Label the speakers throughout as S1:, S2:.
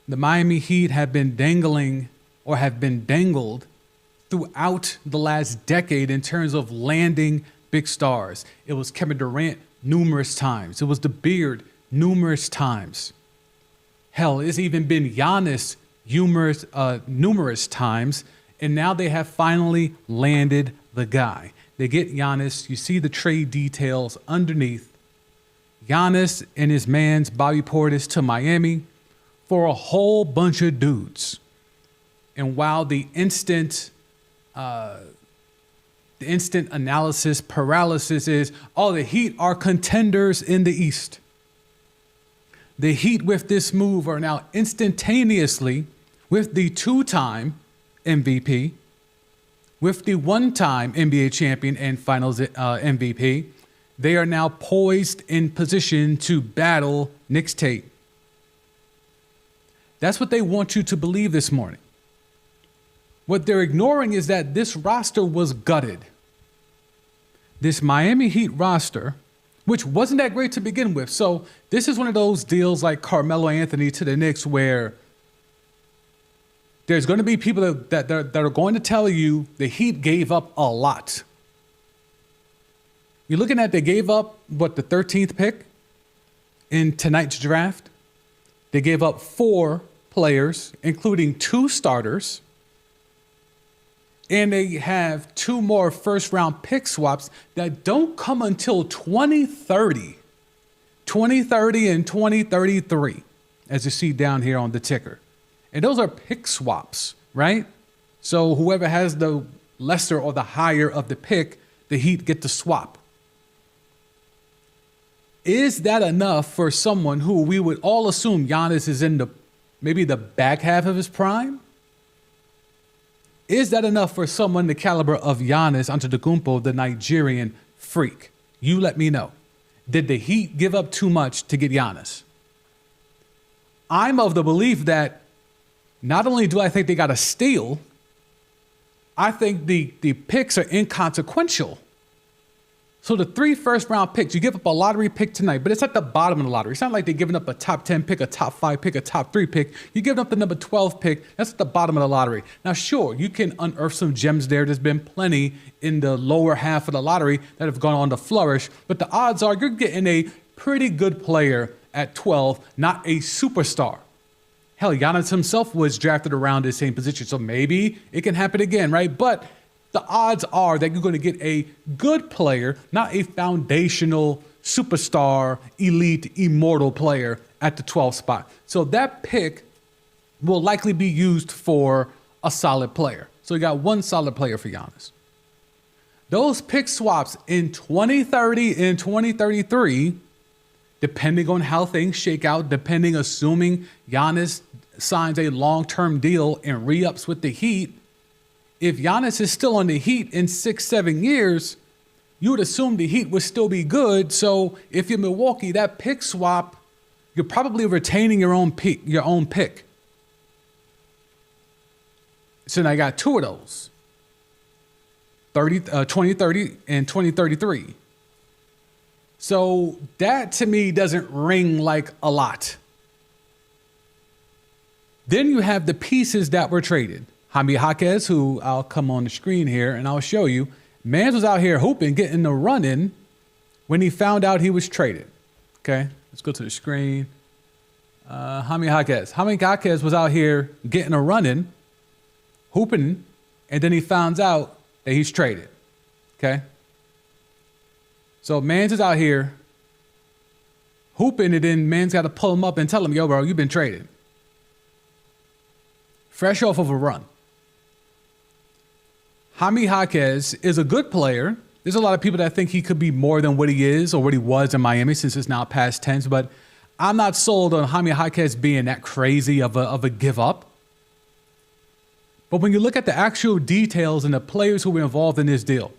S1: The Miami Heat have been dangling or have been dangled throughout the last decade in terms of landing big stars. It was Kevin Durant numerous times. It was the Beard numerous times. Hell, it's even been Giannis numerous times. And now they have finally landed the guy. They get Giannis. You see the trade details underneath. Giannis and his man's Bobby Portis to Miami for a whole bunch of dudes. And while the instant analysis paralysis is, oh, the Heat are contenders in the East. The Heat with this move are now instantaneously with the two-time MVP, with the one-time NBA champion and finals MVP. They are now poised in position to battle Nick Tate. That's what they want you to believe this morning. What they're ignoring is that this roster was gutted. This Miami Heat roster, which wasn't that great to begin with. So this is one of those deals like Carmelo Anthony to the Knicks where there's going to be people that are going to tell you the Heat gave up a lot. You're looking at they gave up, the 13th pick in tonight's draft. They gave up 4 players, including 2 starters. And they have 2 more first-round pick swaps that don't come until 2030. 2030 and 2033, as you see down here on the ticker. And those are pick swaps, right? So whoever has the lesser or the higher of the pick, the Heat get to swap. Is that enough for someone who we would all assume Giannis is in maybe the back half of his prime? Is that enough for someone the caliber of Giannis Antetokounmpo, the Nigerian freak? You let me know. Did the Heat give up too much to get Giannis? I'm of the belief that not only do I think they got a steal, I think the picks are inconsequential. So the 3 first-round picks, you give up a lottery pick tonight, but it's at the bottom of the lottery. It's not like they're giving up a top 10 pick, a top 5 pick, a top 3 pick. You're giving up the number 12 pick. That's at the bottom of the lottery. Now, sure, you can unearth some gems there. There's been plenty in the lower half of the lottery that have gone on to flourish. But the odds are you're getting a pretty good player at 12, not a superstar. Hell, Giannis himself was drafted around the same position, so maybe it can happen again, right? But the odds are that you're going to get a good player, not a foundational, superstar, elite, immortal player at the 12th spot. So that pick will likely be used for a solid player. So you got one solid player for Giannis. Those pick swaps in 2030 and 2033, depending on how things shake out, assuming Giannis signs a long-term deal and re-ups with the Heat, if Giannis is still on the Heat in 6-7 years, you would assume the Heat would still be good. So if you're Milwaukee, that pick swap, you're probably retaining your own pick. So now I got 2 of those, 2030 and 2033. So that to me doesn't ring like a lot. Then you have the pieces that were traded. Jaime Jaquez, who I'll come on the screen here and I'll show you. Mans was out here hooping, getting the run-in when he found out he was traded. Okay, let's go to the screen. Jaime Jaquez. Jaime Jaquez was out here getting a run-in, hooping, and then he finds out that he's traded. Okay? So Mans is out here hooping, and then Mans got to pull him up and tell him, yo, bro, you've been traded. Fresh off of a run. Jaime Jaquez is a good player. There's a lot of people that think he could be more than what he is or what he was in Miami since it's now past tense, but I'm not sold on Jaime Jaquez being that crazy of a give up. But when you look at the actual details and the players who were involved in this deal,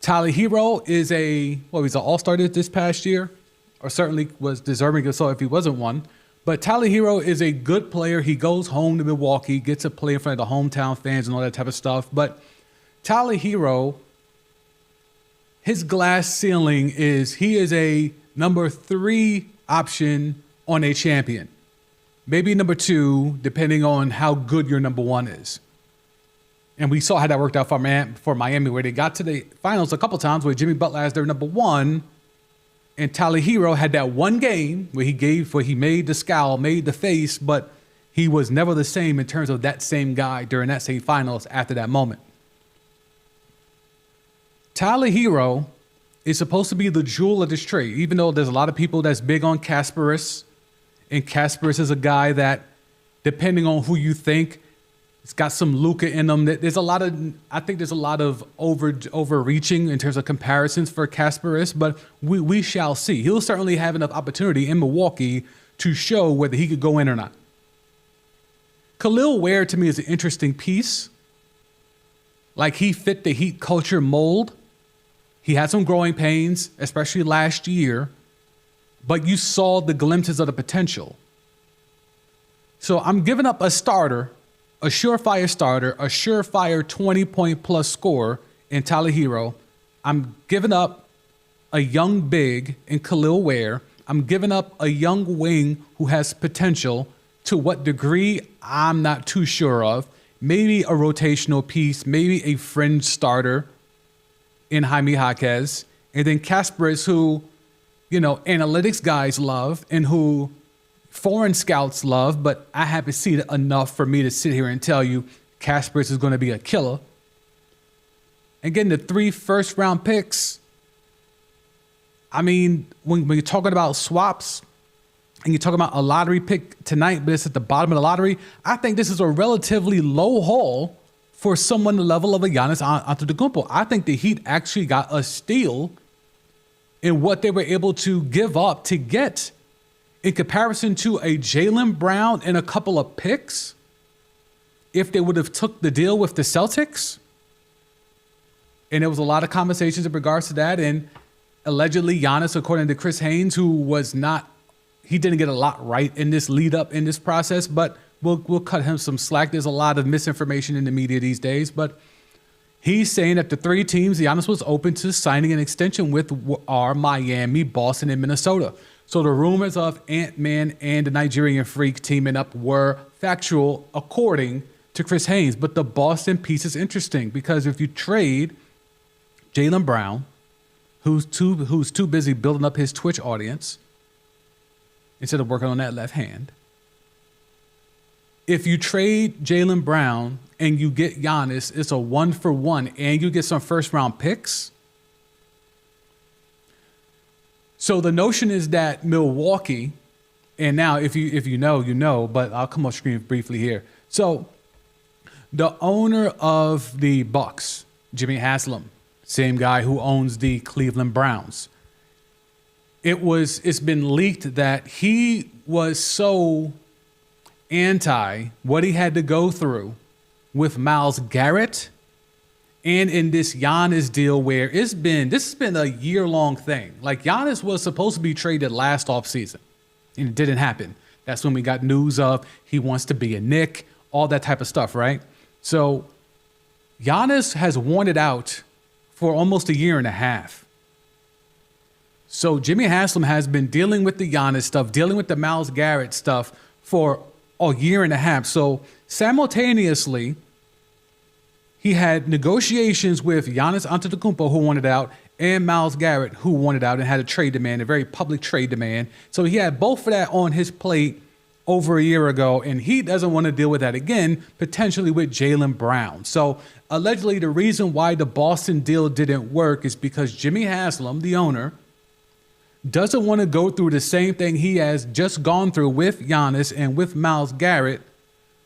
S1: Tyler Herro is he's an all-star this past year, or certainly was deserving of so if he wasn't one. But Tyler Herro is a good player. He goes home to Milwaukee, gets to play in front of the hometown fans and all that type of stuff. But Tyler Herro, his glass ceiling is he is a number 3 option on a champion. maybe number 2, depending on how good your number 1 is. And we saw how that worked out for Miami, where they got to the finals a couple times where Jimmy Butler as their number 1, and Tyler Herro had that one game where he made the scowl, made the face, but he was never the same in terms of that same guy during that same finals after that moment. Tyler Herro is supposed to be the jewel of this trade, even though there's a lot of people that's big on Kasparas. And Kasparas is a guy that, depending on who you think, it's got some Luka in them. I think there's a lot of overreaching in terms of comparisons for Kasparas, but we shall see. He'll certainly have enough opportunity in Milwaukee to show whether he could go in or not. Kel'el Ware, to me, is an interesting piece. Like, he fit the Heat culture mold. He had some growing pains, especially last year, but you saw the glimpses of the potential. So I'm giving up a starter, a surefire starter, a surefire 20-point-plus scorer in Tyler Herro. I'm giving up a young big in Kel'el Ware. I'm giving up a young wing who has potential. To what degree, I'm not too sure of. Maybe a rotational piece, maybe a fringe starter in Jaime Jaquez. And then Kasparas, who, analytics guys love and who foreign scouts love, but I haven't seen it enough for me to sit here and tell you Kasparas is going to be a killer. Again, the 3 first-round picks, I mean, when you're talking about swaps and you're talking about a lottery pick tonight, but it's at the bottom of the lottery, I think this is a relatively low haul for someone the level of a Giannis Antetokounmpo. I think the Heat actually got a steal in what they were able to give up to get in comparison to a Jaylen Brown and a couple of picks. If they would have took the deal with the Celtics. And there was a lot of conversations in regards to that. And allegedly Giannis, according to Chris Haynes, he didn't get a lot right in this lead up in this process, but we'll cut him some slack. There's a lot of misinformation in the media these days, but he's saying that the 3 teams, Giannis was open to signing an extension with are Miami, Boston, and Minnesota. So the rumors of Ant-Man and the Nigerian Freak teaming up were factual according to Chris Haynes. But the Boston piece is interesting because if you trade Jaylen Brown, who's too busy building up his Twitch audience instead of working on that left hand, if you trade Jaylen Brown and you get Giannis, it's a 1-for-1, and you get some first-round picks. So the notion is that Milwaukee, and now if you know, you know, but I'll come off screen briefly here. So the owner of the Bucks, Jimmy Haslam, same guy who owns the Cleveland Browns, it's been leaked that he was so anti what he had to go through with Myles Garrett and in this Giannis deal where this has been a year-long thing. Like, Giannis was supposed to be traded last offseason, and it didn't happen. That's when we got news of he wants to be a Knick, all that type of stuff, right? So Giannis has worn it out for almost a year and a half. So Jimmy Haslam has been dealing with the Giannis stuff, dealing with the Myles Garrett stuff for a year and a half. So simultaneously, he had negotiations with Giannis Antetokounmpo, who wanted out, and Myles Garrett, who wanted out and had a trade demand, a very public trade demand. So he had both of that on his plate over a year ago, and he doesn't want to deal with that again, potentially with Jaylen Brown. So allegedly, the reason why the Boston deal didn't work is because Jimmy Haslam, the owner, doesn't want to go through the same thing he has just gone through with Giannis and with Myles Garrett,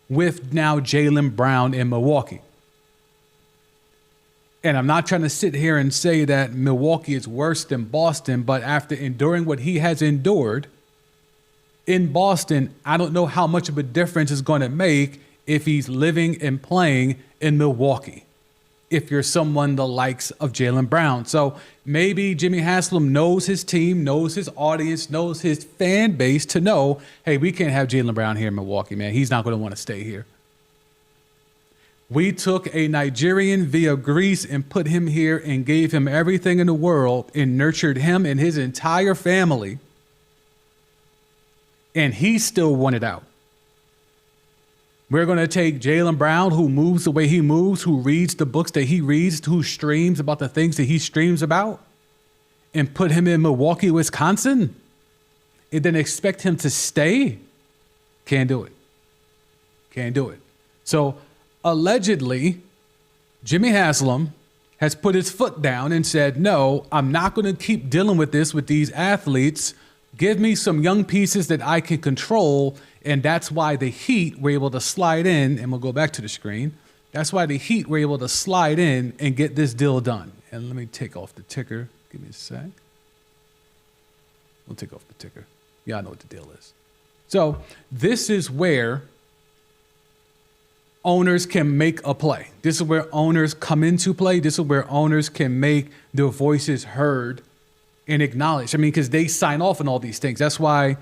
S1: with now Jaylen Brown in Milwaukee. And I'm not trying to sit here and say that Milwaukee is worse than Boston, but after enduring what he has endured in Boston, I don't know how much of a difference it's going to make if he's living and playing in Milwaukee, if you're someone the likes of Jaylen Brown. So maybe Jimmy Haslam knows his team, knows his audience, knows his fan base to know, hey, we can't have Jaylen Brown here in Milwaukee, man. He's not going to want to stay here. We took a Nigerian via Greece and put him here and gave him everything in the world and nurtured him and his entire family. And he still wanted out. We're going to take Jaylen Brown, who moves the way he moves, who reads the books that he reads, who streams about the things that he streams about, and put him in Milwaukee, Wisconsin, and then expect him to stay? Can't do it. Can't do it. So allegedly, Jimmy Haslam has put his foot down and said, no, I'm not going to keep dealing with this with these athletes. Give me some young pieces that I can control. And that's why the Heat were able to slide in, and we'll go back to the screen. That's why the Heat were able to slide in and get this deal done. And let me take off the ticker. Give me a sec. We'll take off the ticker. Yeah, I know what the deal is. So this is where owners can make a play. This is where owners come into play. This is where owners can make their voices heard and acknowledged. I mean, because they sign off on all these things. That's why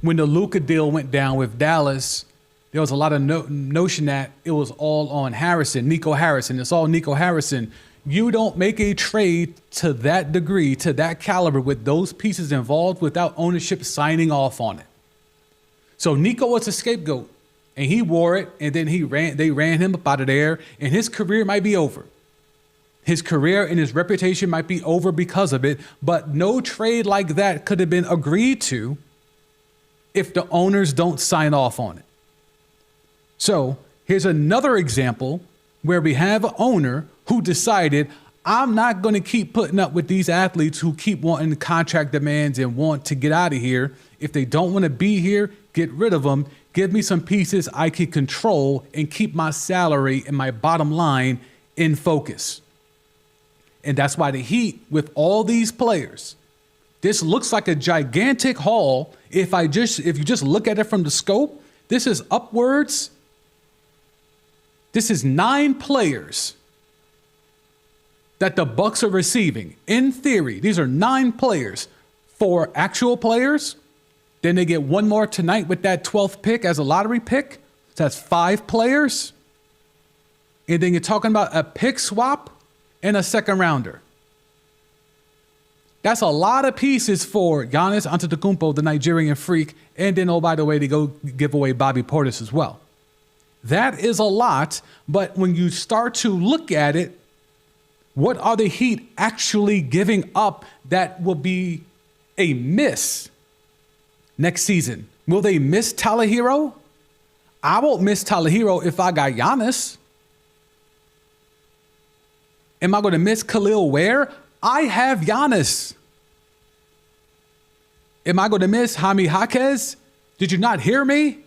S1: when the Luka deal went down with Dallas, there was a lot of notion that it was all on Harrison, Nico Harrison. It's all Nico Harrison. You don't make a trade to that degree, to that caliber, with those pieces involved without ownership signing off on it. So Nico was a scapegoat, and he wore it, and then they ran him up out of there, and his career might be over. His career and his reputation might be over because of it, but no trade like that could have been agreed to if the owners don't sign off on it. So here's another example where we have an owner who decided, I'm not going to keep putting up with these athletes who keep wanting contract demands and want to get out of here. If they don't want to be here, get rid of them. Give me some pieces I can control and keep my salary and my bottom line in focus. And that's why the Heat, with all these players, this looks like a gigantic haul. If you just look at it from the scope, this is upwards. This is 9 players that the Bucks are receiving. In theory, these are 9 players, 4 actual players. Then they get 1 more tonight with that 12th pick as a lottery pick. So that's 5 players. And then you're talking about a pick swap and a second rounder. That's a lot of pieces for Giannis Antetokounmpo, the Nigerian freak. And then, oh, by the way, they go give away Bobby Portis as well. That is a lot. But when you start to look at it, what are the Heat actually giving up that will be a miss next season? Will they miss Tyler Herro? I won't miss Tyler Herro if I got Giannis. Am I going to miss Kel'el Ware? I have Giannis. Am I going to miss Jaime Jaquez? Did you not hear me?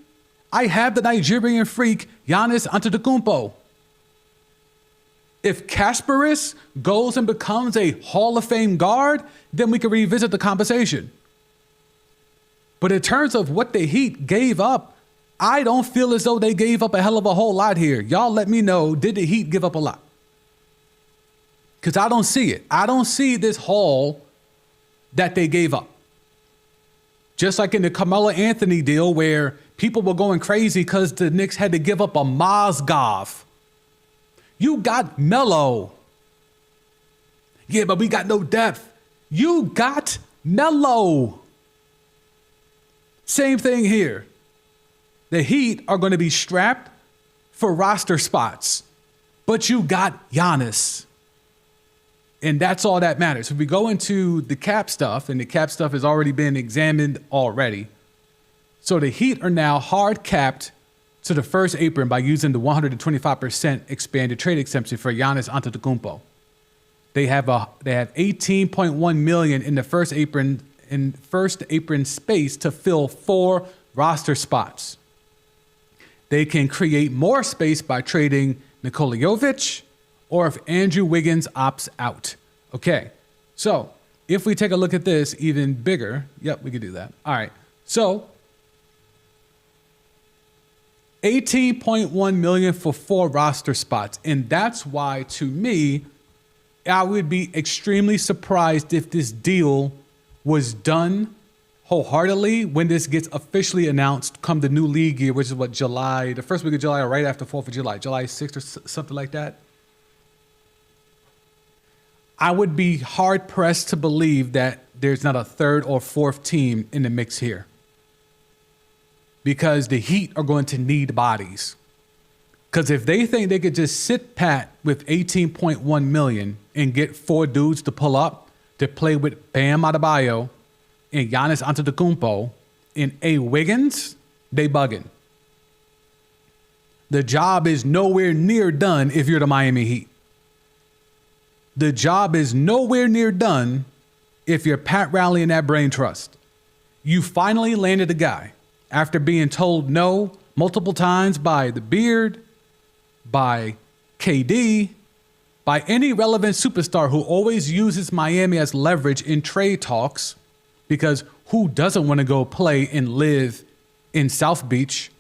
S1: I have the Nigerian freak, Giannis Antetokounmpo. If Kasparas goes and becomes a Hall of Fame guard, then we can revisit the conversation. But in terms of what the Heat gave up, I don't feel as though they gave up a hell of a whole lot here. Y'all let me know, did the Heat give up a lot? Because I don't see it. I don't see this haul that they gave up. Just like in the Carmelo Anthony deal where people were going crazy because the Knicks had to give up a Mozgov. You got Melo. Yeah, but we got no depth. You got Melo. Same thing here. The Heat are going to be strapped for roster spots, but you got Giannis. And that's all that matters. If we go into the cap stuff, and the cap stuff has already been examined already. So the Heat are now hard capped to the first apron by using the 125% expanded trade exemption for Giannis Antetokounmpo. They have 18.1 million in the first apron space to fill 4 roster spots. They can create more space by trading Nikola Jovic, or if Andrew Wiggins opts out. Okay, so if we take a look at this even bigger, yep, we could do that. All right, so 18.1 million for 4 roster spots. And that's why, to me, I would be extremely surprised if this deal was done wholeheartedly when this gets officially announced come the new league year, which is what, July, the first week of July or right after 4th of July, July 6th or something like that. I would be hard pressed to believe that there's not a 3rd or 4th team in the mix here. because the Heat are going to need bodies. Because if they think they could just sit pat with $18.1 million and get 4 dudes to pull up to play with Bam Adebayo and Giannis Antetokounmpo and A. Wiggins, they bugging. The job is nowhere near done if you're the Miami Heat. The job is nowhere near done if you're Pat Riley and that brain trust. You finally landed a guy after being told no multiple times by the Beard, by KD, by any relevant superstar who always uses Miami as leverage in trade talks, because who doesn't want to go play and live in South Beach?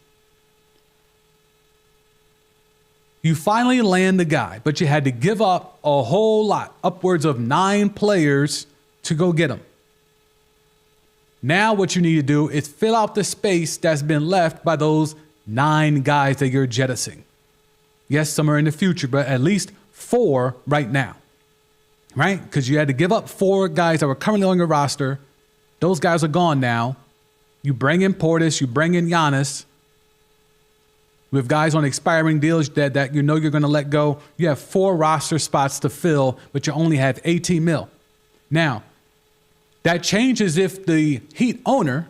S1: You finally land the guy, but you had to give up a whole lot, upwards of 9 players to go get him. Now what you need to do is fill out the space that's been left by those 9 guys that you're jettisoning. Yes, some are in the future, but at least 4 right now, right? Because you had to give up 4 guys that were currently on your roster. Those guys are gone now. You bring in Portis, you bring in Giannis. With guys on expiring deals that you know you're going to let go, you have 4 roster spots to fill, but you only have 18 mil. Now, that changes if the Heat owner,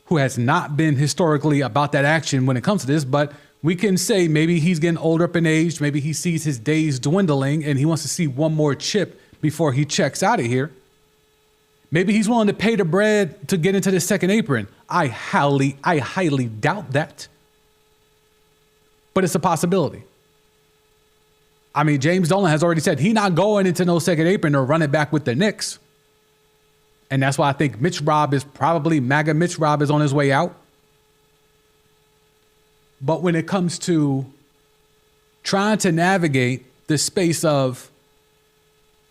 S1: who has not been historically about that action when it comes to this, but we can say maybe he's getting older up in age, maybe he sees his days dwindling and he wants to see one more chip before he checks out of here. Maybe he's willing to pay the bread to get into the second apron. I highly doubt that. But it's a possibility. I mean, James Dolan has already said he's not going into no second apron or run it back with the Knicks. And that's why I think MAGA Mitch Rob is on his way out. But when it comes to trying to navigate the space of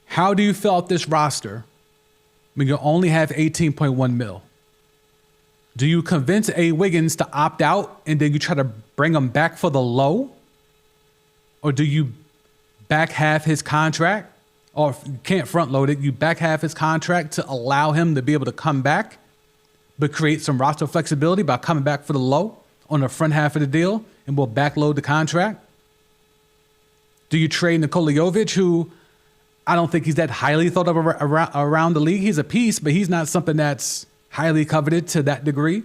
S1: how do you fill out this roster when you only have 18.1 mil? Do you convince A. Wiggins to opt out and then you try to bring him back for the low? Or do you back half his contract? Or if you can't front load it, you back half his contract to allow him to be able to come back, but create some roster flexibility by coming back for the low on the front half of the deal and we'll backload the contract? Do you trade Nikola Jovic, who I don't think he's that highly thought of around the league? He's a piece, but he's not something that's highly coveted to that degree.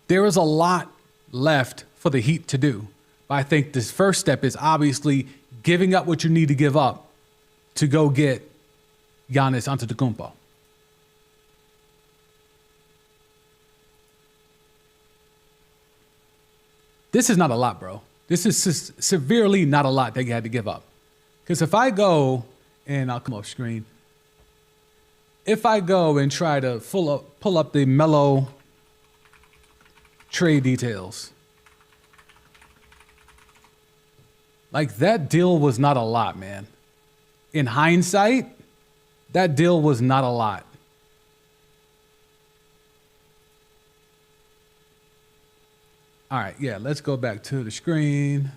S1: There is a lot left for the Heat to do. But I think this first step is obviously giving up what you need to give up to go get Giannis Antetokounmpo. This is not a lot, bro. This is severely not a lot that you had to give up. Because if I go, and I'll come off screen, if I go and try to pull up the Melo trade details, like that deal was not a lot, man. In hindsight, that deal was not a lot. All right, yeah, let's go back to the screen.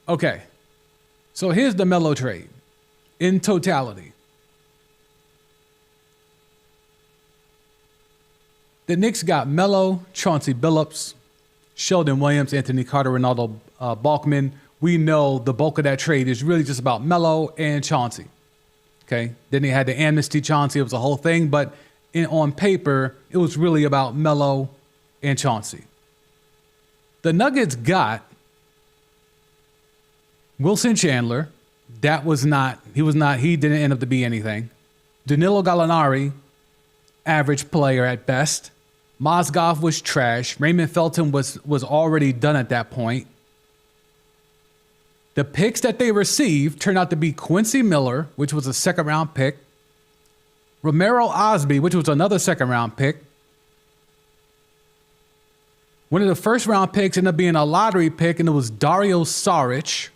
S1: Okay, so here's the Melo trade in totality. The Knicks got Melo, Chauncey Billups, Sheldon Williams, Anthony Carter, Ronaldo Balkman. We know the bulk of that trade is really just about Melo and Chauncey. Okay, then they had the amnesty Chauncey. It was a whole thing, but on paper, it was really about Melo and Chauncey. The Nuggets got Wilson Chandler. He didn't end up to be anything. Danilo Gallinari, average player at best. Mozgov was trash. Raymond Felton was already done at that point. The picks that they received turned out to be Quincy Miller, which was a second-round pick. Romero Osby, which was another second-round pick. One of the first-round picks ended up being a lottery pick, and it was Dario Saric.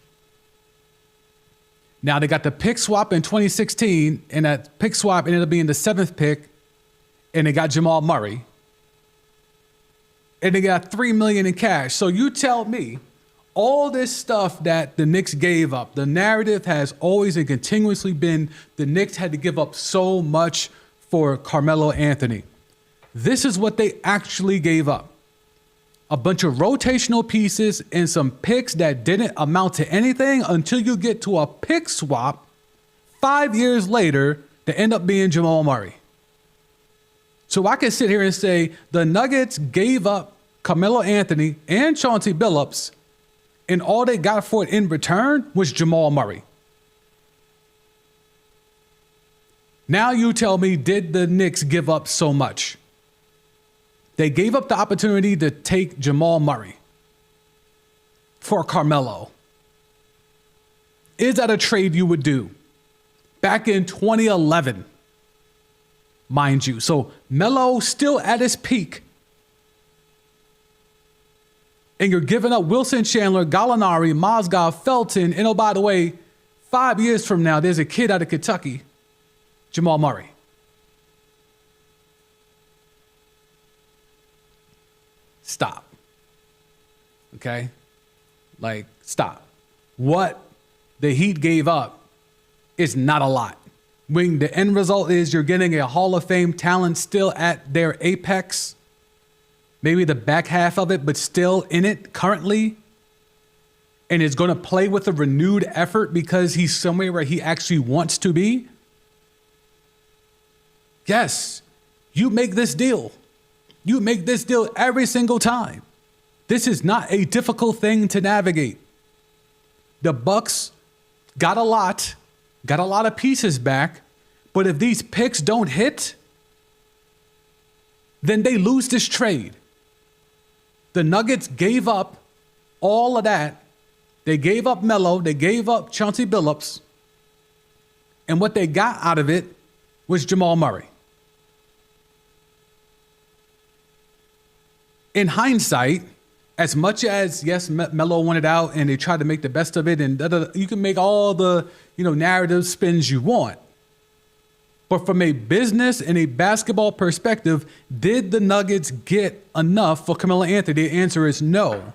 S1: Now, they got the pick swap in 2016, and that pick swap ended up being the 7th pick, and they got Jamal Murray. And they got $3 million in cash. So you tell me, all this stuff that the Knicks gave up, the narrative has always and continuously been the Knicks had to give up so much for Carmelo Anthony. This is what they actually gave up. A bunch of rotational pieces and some picks that didn't amount to anything until you get to a pick swap 5 years later to end up being Jamal Murray. So I can sit here and say the Nuggets gave up Carmelo Anthony and Chauncey Billups, and all they got for it in return was Jamal Murray. Now you tell me, did the Knicks give up so much? They gave up the opportunity to take Jamal Murray for Carmelo. Is that a trade you would do? Back in 2011, mind you. So Melo still at his peak. And you're giving up Wilson Chandler, Gallinari, Mozgov, Felton, and oh, by the way, 5 years from now, there's a kid out of Kentucky, Jamal Murray. Stop. Okay? Like, stop. What the Heat gave up is not a lot. When the end result is you're getting a Hall of Fame talent still at their apex, maybe the back half of it, but still in it currently, and is going to play with a renewed effort because he's somewhere where he actually wants to be. Yes, you make this deal. You make this deal every single time. This is not a difficult thing to navigate. The Bucks got a lot of pieces back, but if these picks don't hit, then they lose this trade. The Nuggets gave up all of that. They gave up Melo, they gave up Chauncey Billups, and what they got out of it was Jamal Murray. In hindsight, as much as, yes, Melo wanted out and they tried to make the best of it, and you can make all the narrative spins you want. But from a business and a basketball perspective, did the Nuggets get enough for Carmelo Anthony? The answer is no.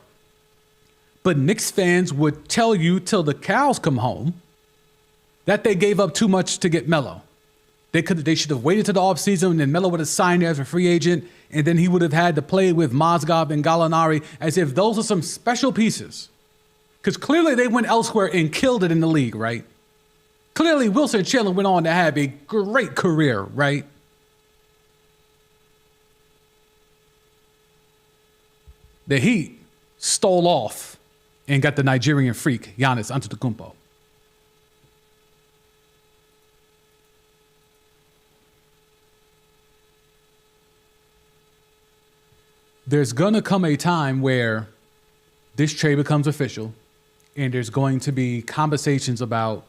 S1: But Knicks fans would tell you till the cows come home that they gave up too much to get Melo. They should have waited to the offseason and Melo would have signed there as a free agent, and then he would have had to play with Mozgov and Gallinari as if those are some special pieces. Because clearly they went elsewhere and killed it in the league, right? Clearly Wilson Chandler went on to have a great career, right? The Heat stole off and got the Nigerian freak, Giannis Antetokounmpo. There's going to come a time where this trade becomes official and there's going to be conversations about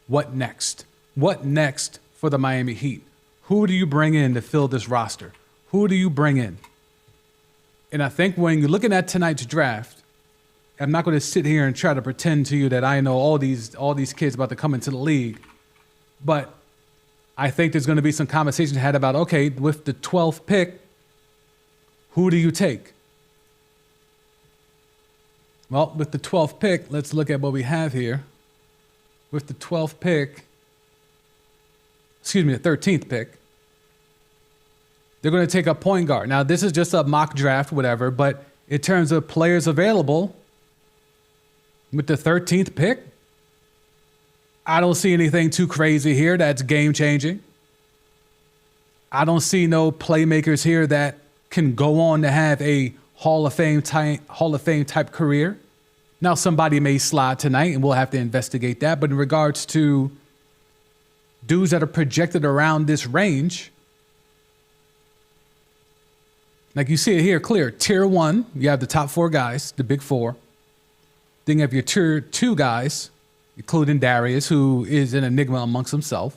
S1: what next? What next for the Miami Heat? Who do you bring in to fill this roster? Who do you bring in? And I think when you're looking at tonight's draft, I'm not going to sit here and try to pretend to you that I know all these kids about to come into the league, but I think there's going to be some conversation had about, okay, with the 12th pick, who do you take? Well, with the 12th pick, let's look at what we have here. With the 12th pick, the 13th pick, they're going to take a point guard. Now, this is just a mock draft, whatever, but in terms of players available, with the 13th pick, I don't see anything too crazy here that's game-changing. I don't see no playmakers here that can go on to have a Hall of Fame type career. Now, somebody may slide tonight, and we'll have to investigate that. But in regards to dudes that are projected around this range, like you see it here, clear. Tier 1, you have the top 4 guys, the big 4. Then you have your Tier 2 guys, including Darius, who is an enigma amongst himself.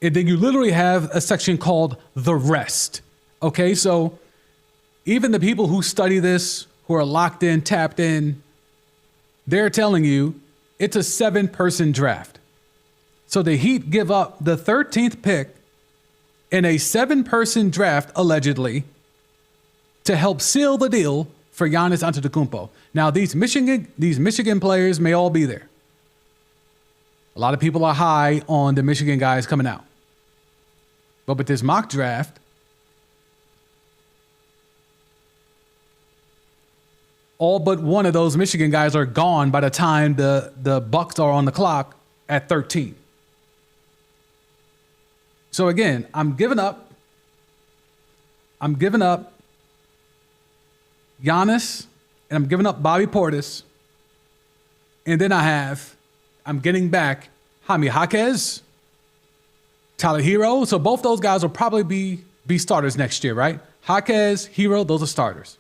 S1: And then you literally have a section called the rest. Okay, so even the people who study this, who are locked in, tapped in, they're telling you it's a 7-person draft. So the Heat give up the 13th pick in a 7-person draft, allegedly, to help seal the deal for Giannis Antetokounmpo. Now, these Michigan players may all be there. A lot of people are high on the Michigan guys coming out. But with this mock draft, all but one of those Michigan guys are gone by the time the Bucks are on the clock at 13. So again, I'm giving up Giannis, and I'm giving up Bobby Portis. And then I'm getting back Jaime Jaquez, Tyler Herro. So both those guys will probably be starters next year, right? Jaquez, Herro, those are starters.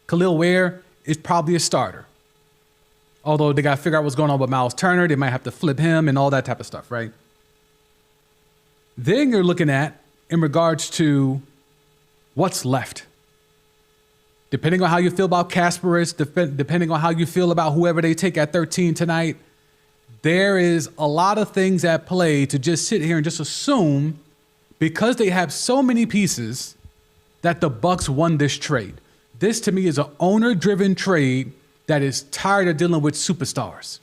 S1: Kel'el Ware is probably a starter. Although they got to figure out what's going on with Miles Turner. They might have to flip him and all that type of stuff, right? Then you're looking at, in regards to what's left. Depending on how you feel about Kasparas, depending on how you feel about whoever they take at 13 tonight, there is a lot of things at play to just sit here and just assume, because they have so many pieces, that the Bucks won this trade. This, to me, is an owner-driven trade that is tired of dealing with superstars.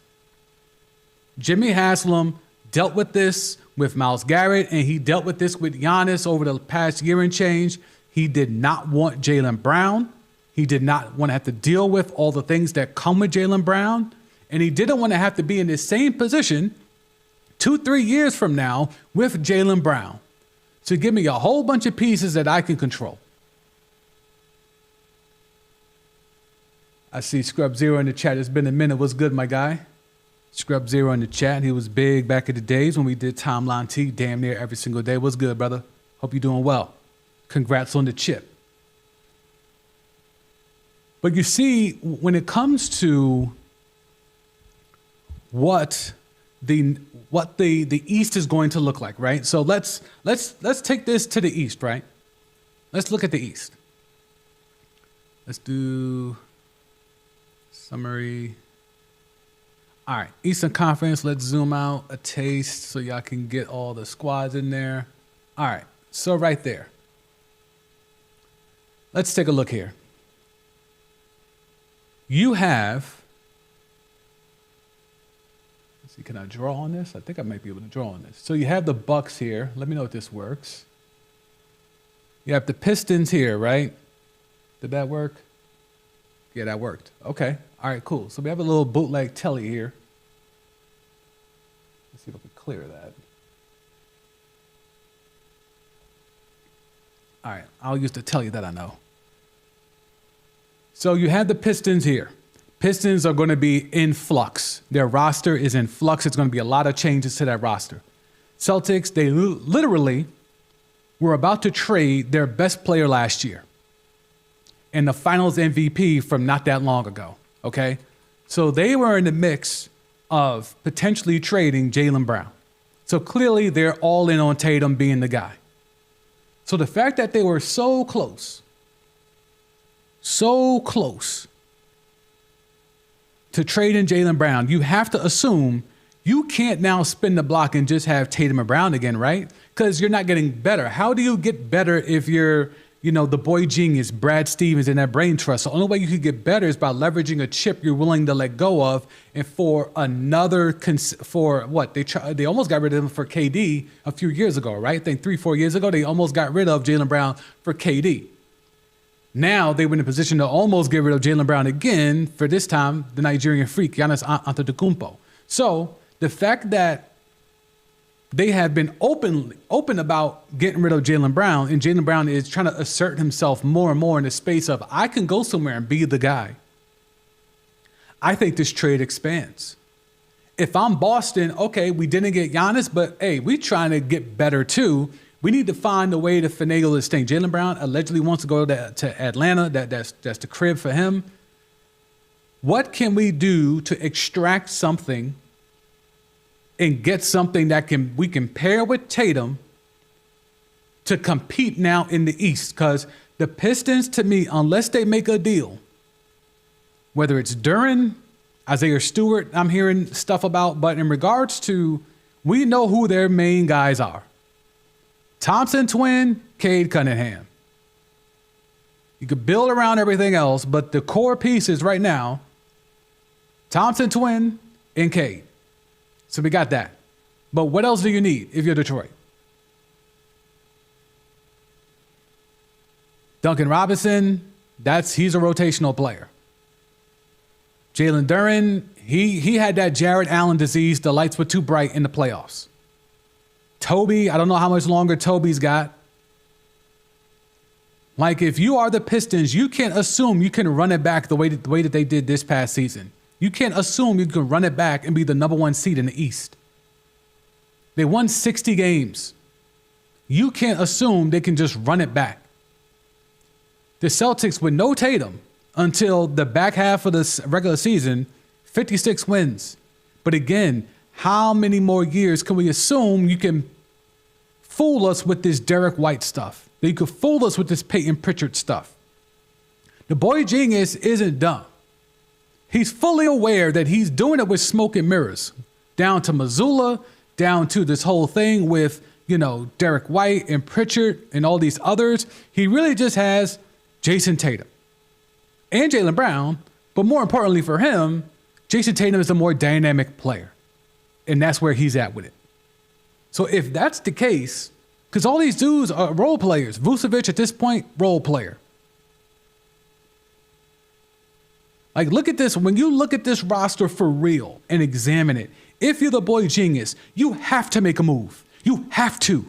S1: Jimmy Haslam dealt with this with Myles Garrett, and he dealt with this with Giannis over the past year and change. He did not want Jaylen Brown. He did not want to have to deal with all the things that come with Jaylen Brown. And he didn't want to have to be in the same position 2-3 years from now with Jaylen Brown. So give me a whole bunch of pieces that I can control. I see Scrub Zero in the chat. It's been a minute. What's good, my guy? Scrub Zero in the chat. He was big back in the days when we did Timeline T damn near every single day. What's good, brother? Hope you're doing well. Congrats on the chip. But you see, when it comes to what the East is going to look like, right? So let's take this to the East, right? Let's look at the East. Let's do summary. All right, Eastern Conference. Let's zoom out a taste so y'all can get all the squads in there. All right, so right there. Let's take a look here. You have, let's see, can I draw on this? I think I might be able to draw on this. So you have the Bucks here. Let me know if this works. You have the Pistons here, right? Did that work? Yeah, that worked. Okay. All right, cool. So we have a little bootleg telly here. Let's see if I can clear that. All right, I'll use the telly that I know. So you have the Pistons here. Pistons are going to be in flux. Their roster is in flux. It's going to be a lot of changes to that roster. Celtics, they literally were about to trade their best player last year and the finals MVP from not that long ago, okay? So they were in the mix of potentially trading Jaylen Brown. So clearly they're all in on Tatum being the guy. So the fact that they were so close to trading Jaylen Brown, you have to assume you can't now spin the block and just have Tatum and Brown again, right? Because you're not getting better. How do you get better if you're, the boy genius, Brad Stevens, in that brain trust? The only way you could get better is by leveraging a chip you're willing to let go of, and for another, they almost got rid of him for KD a few years ago, right? I think 3-4 years ago, they almost got rid of Jaylen Brown for KD. Now they were in a position to almost get rid of Jaylen Brown again, for this time, the Nigerian freak, Giannis Antetokounmpo. So the fact that they have been open about getting rid of Jaylen Brown, and Jaylen Brown is trying to assert himself more and more in the space of, I can go somewhere and be the guy. I think this trade expands. If I'm Boston, okay, we didn't get Giannis, but hey, we trying to get better too. We need to find a way to finagle this thing. Jaylen Brown allegedly wants to go to Atlanta. That's the crib for him. What can we do to extract something and get something that we can pair with Tatum to compete now in the East? Because the Pistons, to me, unless they make a deal, whether it's Duren, Isaiah Stewart, I'm hearing stuff about, but in regards to, we know who their main guys are. Thompson twin, Cade Cunningham. You could build around everything else, but the core pieces right now, Thompson twin and Cade. So we got that. But what else do you need if you're Detroit? Duncan Robinson, he's a rotational player. Jalen Duren, he had that Jared Allen disease. The lights were too bright in the playoffs. Toby, I don't know how much longer Toby's got. Like, if you are the Pistons, you can't assume you can run it back the way that they did this past season. You can't assume you can run it back and be the number one seed in the East. They won 60 games. You can't assume they can just run it back. The Celtics, with no Tatum until the back half of the regular season, 56 wins. But again, how many more years can we assume you can fool us with this Derek White stuff? That you could fool us with this Peyton Pritchard stuff? The boy genius isn't dumb. He's fully aware that he's doing it with smoke and mirrors. Down to Missoula, down to this whole thing with, Derek White and Pritchard and all these others. He really just has Jason Tatum and Jaylen Brown. But more importantly for him, Jason Tatum is a more dynamic player. And that's where he's at with it. So if that's the case, because all these dudes are role players. Vucevic at this point, role player. Like, look at this. When you look at this roster for real and examine it, if you're the boy genius, you have to make a move. You have to.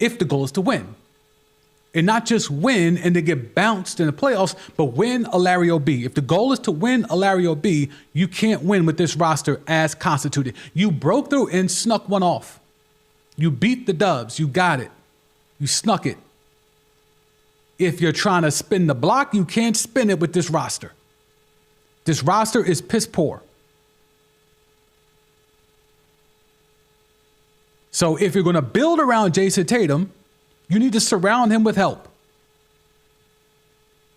S1: If the goal is to win. And not just win and to get bounced in the playoffs, but win a Larry O.B. If the goal is to win a Larry O.B., you can't win with this roster as constituted. You broke through and snuck one off. You beat the Dubs. You got it. You snuck it. If you're trying to spin the block, you can't spin it with this roster. This roster is piss poor. So if you're going to build around Jason Tatum, you need to surround him with help.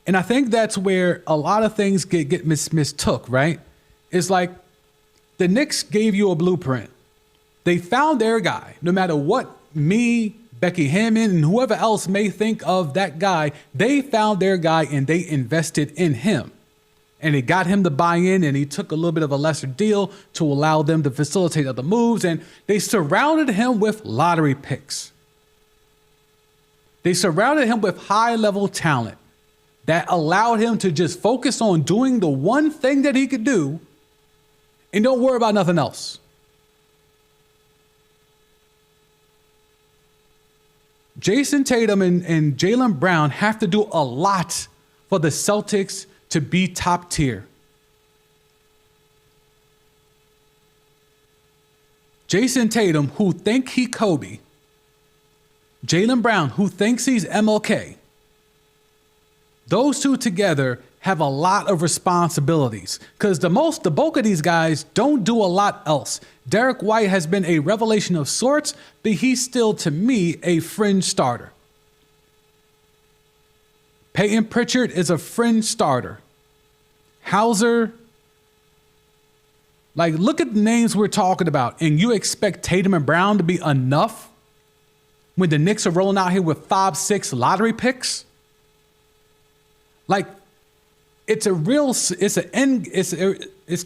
S1: And I think that's where a lot of things get mistook, right? It's like the Knicks gave you a blueprint. They found their guy. No matter what me, Becky Hammond, and whoever else may think of that guy, they found their guy and they invested in him. And it got him to buy in, and he took a little bit of a lesser deal to allow them to facilitate other moves. And they surrounded him with lottery picks. They surrounded him with high-level talent that allowed him to just focus on doing the one thing that he could do and don't worry about nothing else. Jason Tatum and Jaylen Brown have to do a lot for the Celtics to be top tier. Jason Tatum, who think he Kobe. Jaylen Brown, who thinks he's MLK. Those two together have a lot of responsibilities because the bulk of these guys don't do a lot else. Derek White has been a revelation of sorts, but he's still, to me, a fringe starter. Peyton Pritchard is a fringe starter. Hauser, like, look at the names we're talking about, and you expect Tatum and Brown to be enough when the Knicks are rolling out here with 5-6 lottery picks? Like, it's the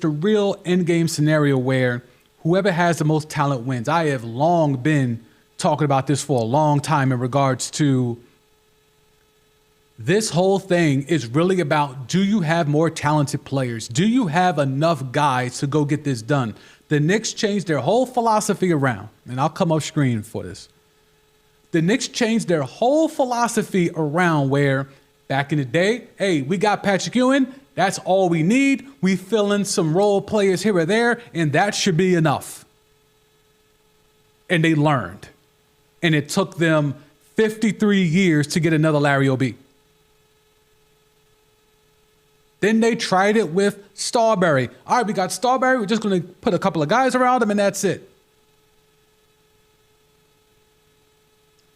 S1: real end game scenario where whoever has the most talent wins. I have long been talking about this for a long time in regards to this whole thing is really about, do you have more talented players? Do you have enough guys to go get this done? The Knicks changed their whole philosophy around, and I'll come off screen for this. The Knicks changed their whole philosophy around where back in the day, hey, we got Patrick Ewing. That's all we need. We fill in some role players here or there, and that should be enough. And they learned. And it took them 53 years to get another Larry O.B. Then they tried it with Starbury. All right, we got Starbury. We're just going to put a couple of guys around him, and that's it.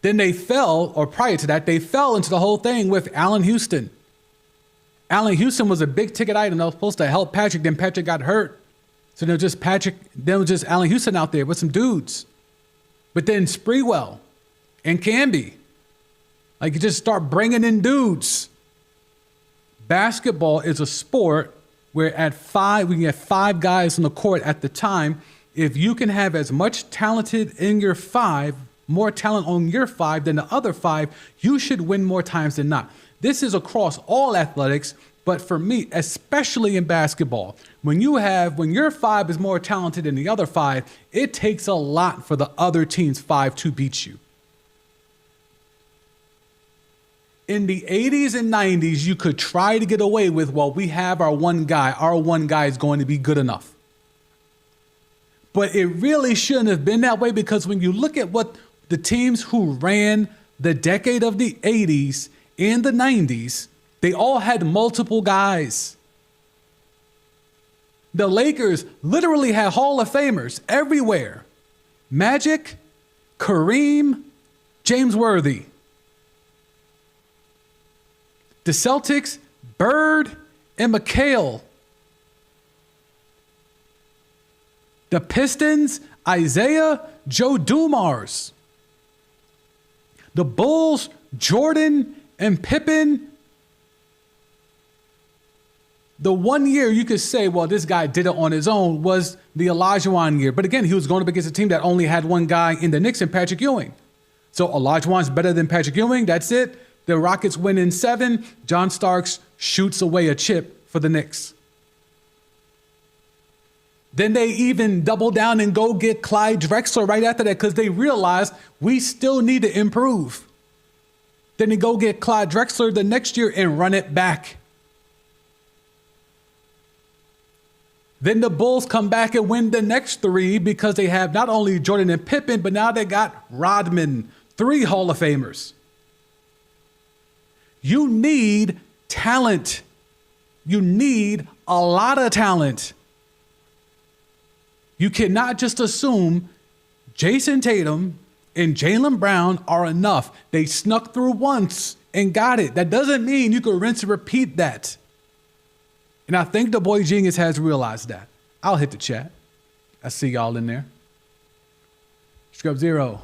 S1: Then they fell, or prior to that, they fell into the whole thing with Allen Houston. Allen Houston was a big ticket item that was supposed to help Patrick. Then Patrick got hurt. So there was just Allen Houston out there with some dudes. But then Sprewell and Camby, like, you just start bringing in dudes. Basketball is a sport where we can get 5 guys on the court at the time. If you can have as much talented in your 5 more talent on your 5 than the other 5, you should win more times than not. This is across all athletics, but for me, especially in basketball, when your 5 is more talented than the other 5, it takes a lot for the other team's 5 to beat you. In the 80s and 90s, you could try to get away with, well, we have our one guy. Our one guy is going to be good enough. But it really shouldn't have been that way, because when you look at what the teams who ran the decade of the 80s and the 90s, they all had multiple guys. The Lakers literally had Hall of Famers everywhere. Magic, Kareem, James Worthy. The Celtics, Bird and McHale. The Pistons, Isaiah, Joe Dumars. The Bulls, Jordan and Pippen. The one year you could say, well, this guy did it on his own, was the Olajuwon year. But again, he was going up against a team that only had one guy in the Knicks and Patrick Ewing. So Olajuwon's better than Patrick Ewing. That's it. The Rockets win in 7. John Starks shoots away a chip for the Knicks. Then they even double down and go get Clyde Drexler right after that, because they realized we still need to improve. Then they go get Clyde Drexler the next year and run it back. Then the Bulls come back and win the next 3, because they have not only Jordan and Pippen, but now they got Rodman, 3 Hall of Famers. You need talent. You need a lot of talent. You cannot just assume Jason Tatum and Jaylen Brown are enough. They snuck through once and got it. That doesn't mean you can rinse and repeat that. And I think the boy genius has realized that. I'll hit the chat. I see y'all in there. Scrub Zero.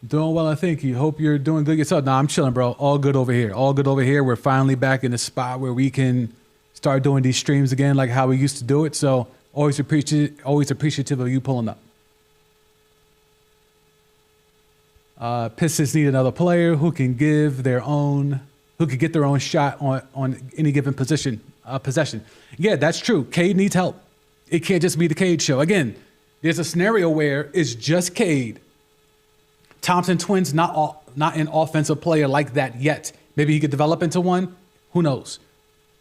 S1: Doing well, I think. You hope you're doing good yourself. Nah, I'm chilling, bro. All good over here. All good over here. We're finally back in the spot where we can start doing these streams again like how we used to do it. So always appreciative of you pulling up. Pistons need another player who can get their own shot on any given possession. Yeah, that's true. Cade needs help. It can't just be the Cade show. Again, there's a scenario where it's just Cade. Thompson twins not an offensive player like that yet. Maybe he could develop into one. Who knows?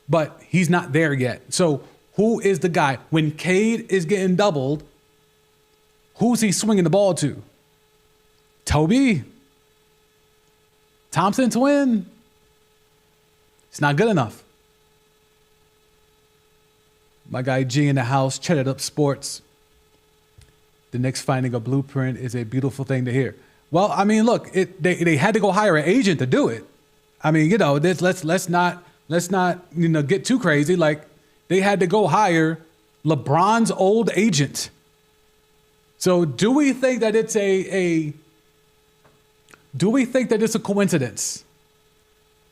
S1: But he's not there yet. So who is the guy? When Cade is getting doubled, who's he swinging the ball to? Toby? Thompson twin? It's not good enough. My guy G in the house, chatted up sports. The Knicks finding a blueprint is a beautiful thing to hear. Well, I mean, look, they had to go hire an agent to do it. I mean, let's not get too crazy. Like, they had to go hire LeBron's old agent. So do we think that it's a coincidence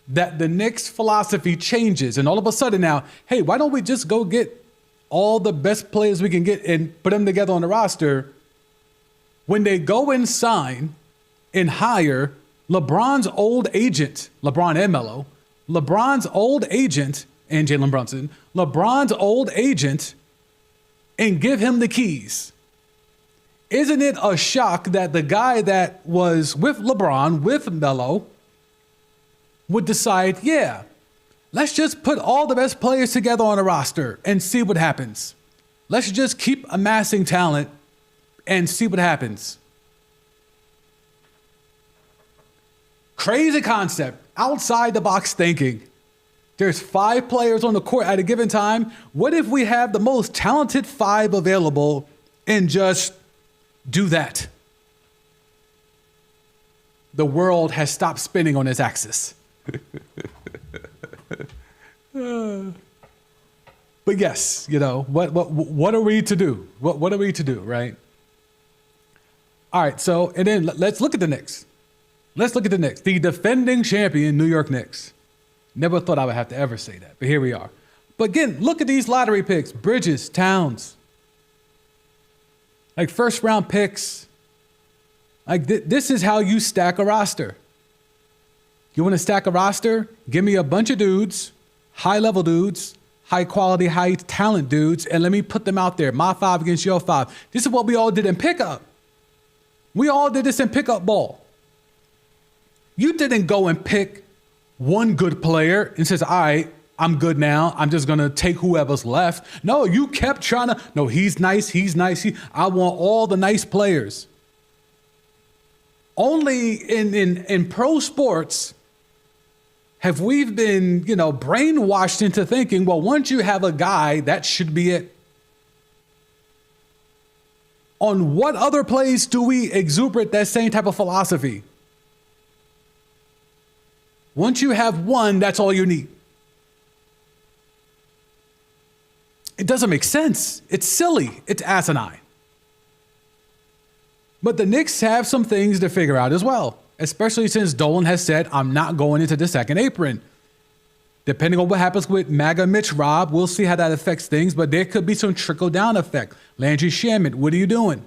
S1: that the Knicks philosophy changes and all of a sudden now, hey, why don't we just go get all the best players we can get and put them together on the roster? When they go and sign and hire LeBron's old agent, LeBron and Melo, LeBron's old agent and Jalen Brunson, LeBron's old agent, and give him the keys. Isn't it a shock that the guy that was with LeBron, with Melo, would decide, yeah, let's just put all the best players together on a roster and see what happens. Let's just keep amassing talent and see what happens. Crazy concept, outside the box thinking. There's 5 players on the court at a given time. What if we have the most talented 5 available and just do that? The world has stopped spinning on its axis. But yes, what are we to do? What are we to do, right? All right, so, and then let's look at the Knicks. The defending champion New York Knicks. Never thought I would have to ever say that, but here we are. But again, look at these lottery picks. Bridges, Towns. Like first round picks. Like this is how you stack a roster. You want to stack a roster? Give me a bunch of dudes, high-level dudes, high-quality, high-talent dudes, and let me put them out there. My 5 against your 5. This is what we all did in pickup. We all did this in pickup ball. You didn't go and pick one good player and says, all right, I'm good now. I'm just going to take whoever's left. No, you kept trying to, no, he's nice. I want all the nice players. Only in pro sports have we been, brainwashed into thinking, well, once you have a guy, that should be it. On what other plays do we exuberate that same type of philosophy? Once you have one, that's all you need. It doesn't make sense. It's silly. It's asinine. But the Knicks have some things to figure out as well, especially since Dolan has said, I'm not going into the second apron. Depending on what happens with MAGA Mitch Rob, we'll see how that affects things, but there could be some trickle-down effect. Landry Shamet, what are you doing?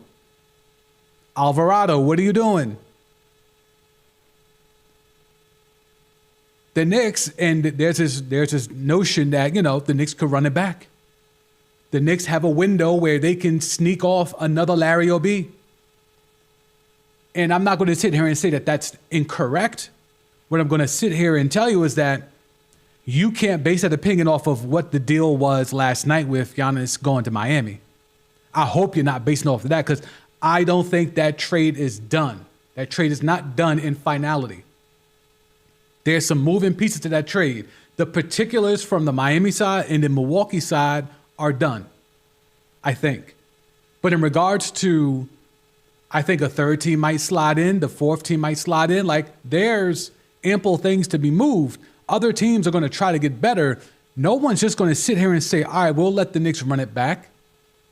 S1: Alvarado, what are you doing? The Knicks, and there's this notion that, the Knicks could run it back. The Knicks have a window where they can sneak off another Larry O.B. And I'm not going to sit here and say that that's incorrect. What I'm going to sit here and tell you is that you can't base that opinion off of what the deal was last night with Giannis going to Miami. I hope you're not basing off of that, because I don't think that trade is done. That trade is not done in finality. There's some moving pieces to that trade. The particulars from the Miami side and the Milwaukee side are done, I think. But in regards to, I think a third team might slide in, the fourth team might slide in, like there's ample things to be moved. Other teams are going to try to get better. No one's just going to sit here and say, all right, we'll let the Knicks run it back.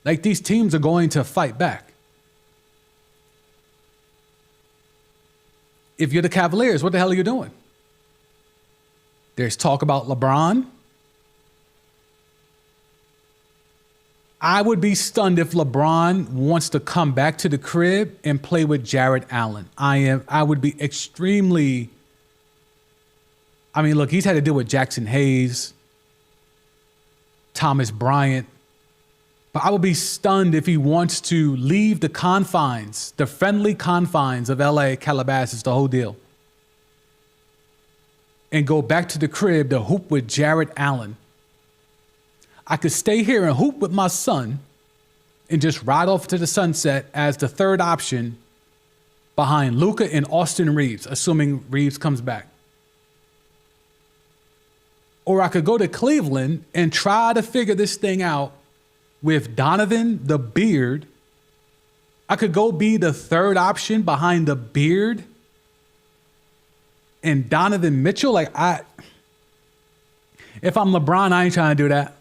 S1: Like these teams are going to fight back. If you're the Cavaliers, what the hell are you doing? There's talk about LeBron. I would be stunned if LeBron wants to come back to the crib and play with Jarrett Allen. I would be extremely, look, he's had to deal with Jackson Hayes, Thomas Bryant, but I would be stunned if he wants to leave the confines, the friendly confines of LA, Calabasas, the whole deal, and go back to the crib to hoop with Jarrett Allen. I could stay here and hoop with my son and just ride off to the sunset as the third option behind Luka and Austin Reeves, assuming Reeves comes back. Or I could go to Cleveland and try to figure this thing out with Donovan, the Beard. I could go be the third option behind the Beard and Donovan Mitchell. If I'm LeBron, I ain't trying to do that.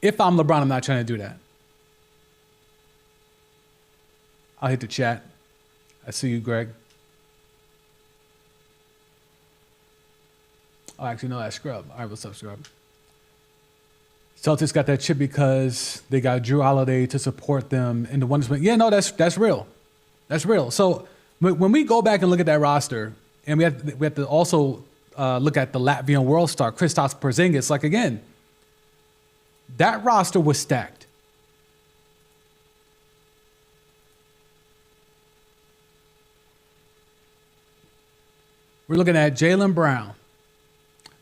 S1: If I'm LeBron, I'm not trying to do that. I'll hit the chat. I see you, Greg. Oh, actually, no, that's Scrub. All right, what's up, Scrub? Celtics got that chip because they got Drew Holiday to support them in the Wonders. Yeah, no, that's real. That's real. So when we go back and look at that roster, and we have to also look at the Latvian world star, Kristaps Porzingis, like again, that roster was stacked. We're looking at Jaylen Brown,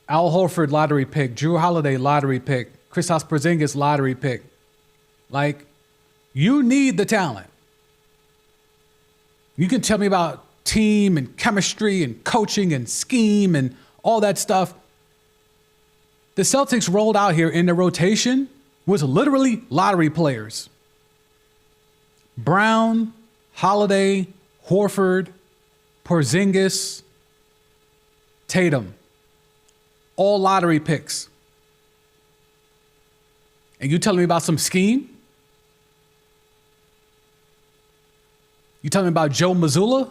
S1: Al Horford lottery pick, Drew Holiday lottery pick, Kristaps Porzingis lottery pick. Like, you need the talent. You can tell me about team and chemistry and coaching and scheme and all that stuff. The Celtics rolled out here in the rotation was literally lottery players. Brown, Holiday, Horford, Porzingis, Tatum. All lottery picks. And you telling me about some scheme? You telling me about Joe Mazzulla?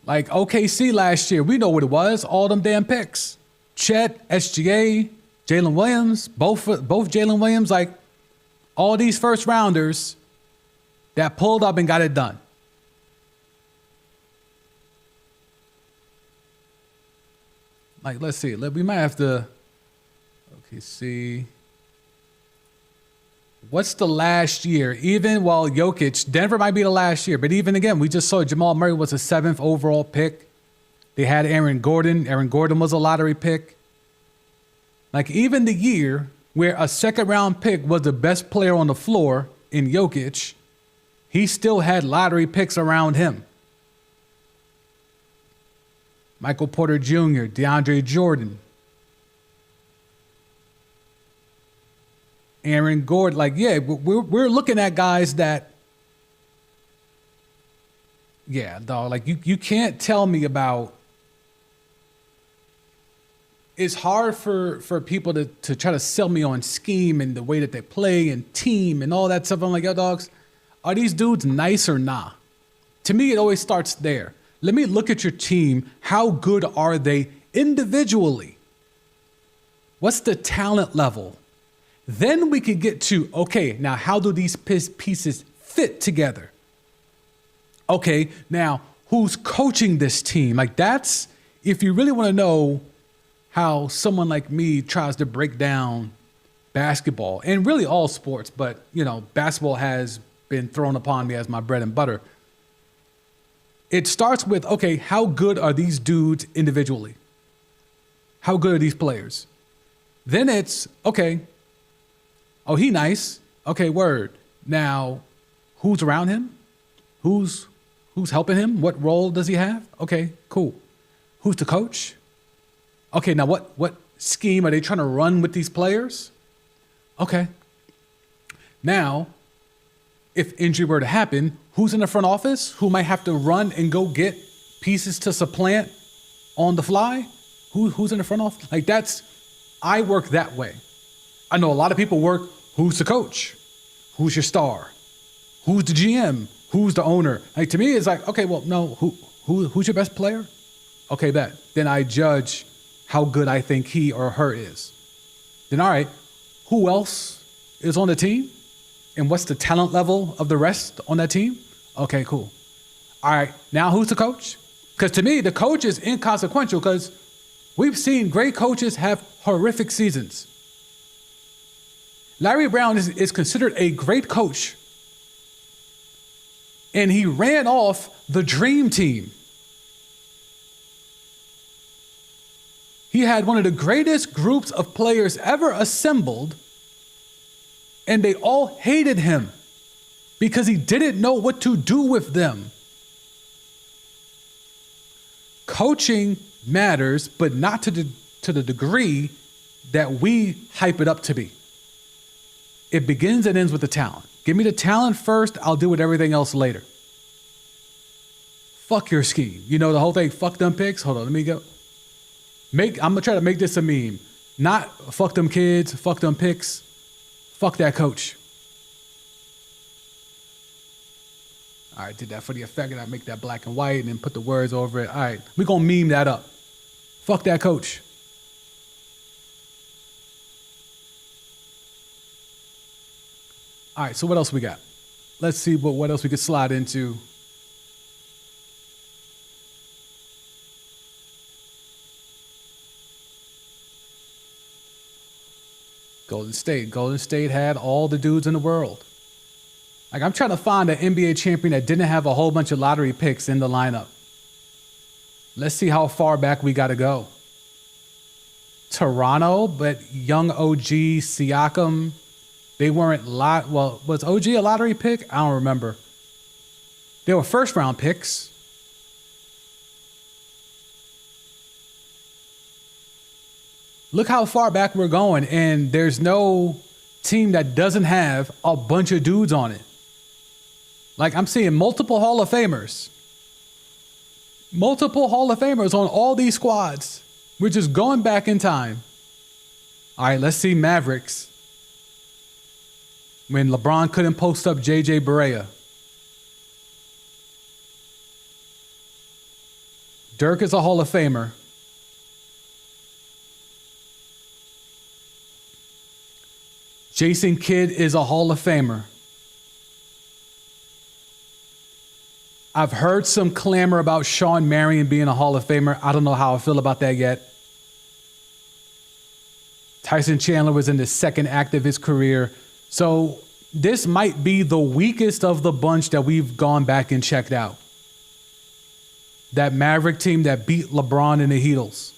S1: Like OKC last year, we know what it was. All them damn picks. Chet, SGA, Jalen Williams, both Jalen Williams, like all these first rounders that pulled up and got it done. Like, let's see. We might have to, okay, see. What's the last year? Even while Jokic, Denver might be the last year, but even again, we just saw Jamal Murray was a 7th overall pick. They had Aaron Gordon. Aaron Gordon was a lottery pick. Like, even the year where a second-round pick was the best player on the floor in Jokic, he still had lottery picks around him. Michael Porter Jr., DeAndre Jordan, Aaron Gordon. Like, yeah, we're looking at guys that, yeah, dog, like you can't tell me about. It's hard for people to try to sell me on scheme and the way that they play and team and all that stuff. I'm like, yo, dogs, are these dudes nice or nah? To me, it always starts there. Let me look at your team. How good are they individually? What's the talent level? Then we could get to, okay, now how do these pieces fit together? Okay, now who's coaching this team? Like, that's, if you really want to know how someone like me tries to break down basketball and really all sports, but, you know, basketball has been thrown upon me as my bread and butter. It starts with, okay, how good are these dudes individually? How good are these players? Then it's, okay, oh, he nice. Okay, word. Now, who's around him? Who's helping him? What role does he have? Okay, cool. Who's the coach? Okay, now what scheme are they trying to run with these players? Okay. Now, if injury were to happen, who's in the front office? Who might have to run and go get pieces to supplant on the fly? Who's in the front office? Like, I work that way. I know a lot of people work, who's the coach? Who's your star? Who's the GM? Who's the owner? Like, to me, it's like, okay, well, no, who's your best player? Okay, then I judge how good I think he or her is. Then, all right, who else is on the team? And what's the talent level of the rest on that team? Okay, cool. All right, now who's the coach? Because to me, the coach is inconsequential because we've seen great coaches have horrific seasons. Larry Brown is considered a great coach. And he ran off the dream team. He had one of the greatest groups of players ever assembled, and they all hated him because he didn't know what to do with them. Coaching matters, but not to the degree that we hype it up to be. It begins and ends with the talent. Give me the talent first, I'll deal with everything else later. Fuck your scheme. You know the whole thing, fuck them picks? Hold on, let me go. I'm gonna try to make this a meme. Not fuck them kids, fuck them picks, fuck that coach. All right, did that for the effect, and I make that black and white and then put the words over it. All right, we're gonna meme that up. Fuck that coach. All right, so what else we got? Let's see what else we could slide into. Golden State had all the dudes in the world. Like, I'm trying to find an NBA champion that didn't have a whole bunch of lottery picks in the lineup. Let's see how far back we got to go. Toronto, but young OG, Siakam, they weren't well, was OG a lottery pick? I don't remember. They were first round picks. Look how far back we're going, and there's no team that doesn't have a bunch of dudes on it. Like, I'm seeing multiple Hall of Famers. Multiple Hall of Famers on all these squads. We're just going back in time. All right, let's see Mavericks. When LeBron couldn't post up JJ Barea. Dirk is a Hall of Famer. Jason Kidd is a Hall of Famer. I've heard some clamor about Shawn Marion being a Hall of Famer. I don't know how I feel about that yet. Tyson Chandler was in the second act of his career. So this might be the weakest of the bunch that we've gone back and checked out. That Maverick team that beat LeBron and the Heatles.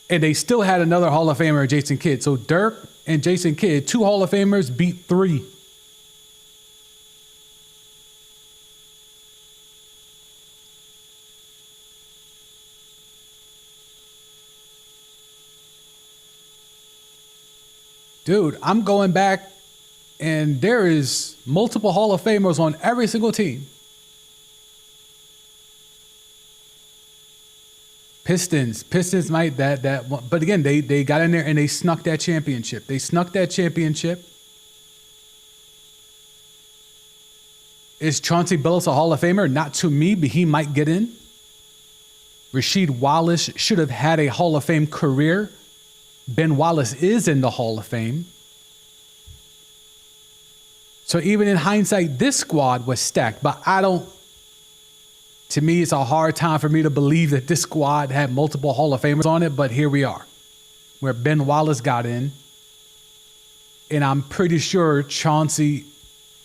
S1: And they still had another Hall of Famer, Jason Kidd. So Dirk and Jason Kidd, 2 Hall of Famers, beat 3. Dude, I'm going back and there is multiple Hall of Famers on every single team. Pistons might that one, but again, they got in there and they snuck that championship. Is Chauncey Billups a Hall of Famer? Not to me, but he might get in. Rasheed Wallace should have had a Hall of Fame career. Ben Wallace is in the Hall of Fame. So even in hindsight, this squad was stacked, but to me, it's a hard time for me to believe that this squad had multiple Hall of Famers on it, but here we are, where Ben Wallace got in. And I'm pretty sure Chauncey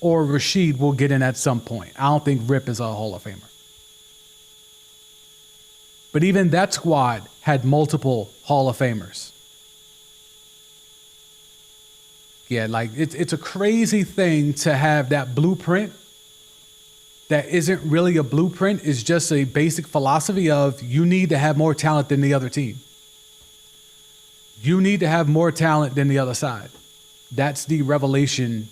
S1: or Rasheed will get in at some point. I don't think Rip is a Hall of Famer. But even that squad had multiple Hall of Famers. Yeah, like it's a crazy thing to have that blueprint that isn't really a blueprint. It's just a basic philosophy of you need to have more talent than the other team. You need to have more talent than the other side. That's the revelation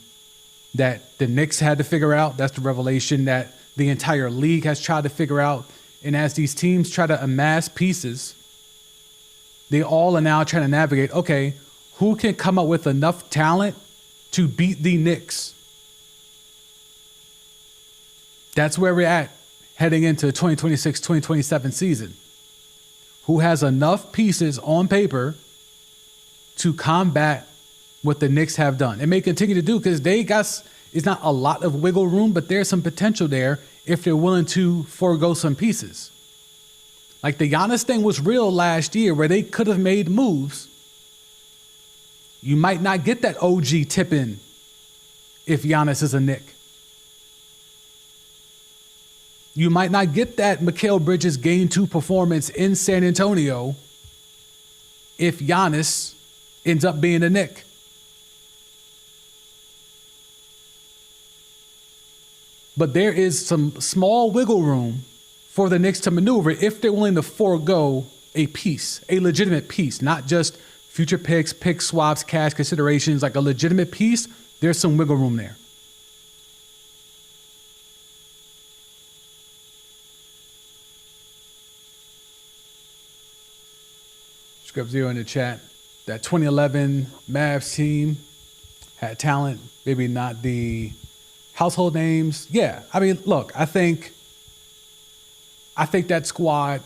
S1: that the Knicks had to figure out. That's the revelation that the entire league has tried to figure out. And as these teams try to amass pieces, they all are now trying to navigate, okay, who can come up with enough talent to beat the Knicks? That's where we're at heading into 2026-2027 season. Who has enough pieces on paper to combat what the Knicks have done and may continue to do, because it's not a lot of wiggle room, but there's some potential there if they're willing to forego some pieces. Like the Giannis thing was real last year where they could have made moves. You might not get that OG tip in if Giannis is a Knick. You might not get that Mikal Bridges Game 2 performance in San Antonio if Giannis ends up being a Knick. But there is some small wiggle room for the Knicks to maneuver if they're willing to forego a piece, a legitimate piece, not just future picks, pick swaps, cash considerations, like a legitimate piece. There's some wiggle room there. Script Zero in the chat. That 2011 Mavs team had talent, maybe not the household names. Yeah, I mean, look, I think that squad,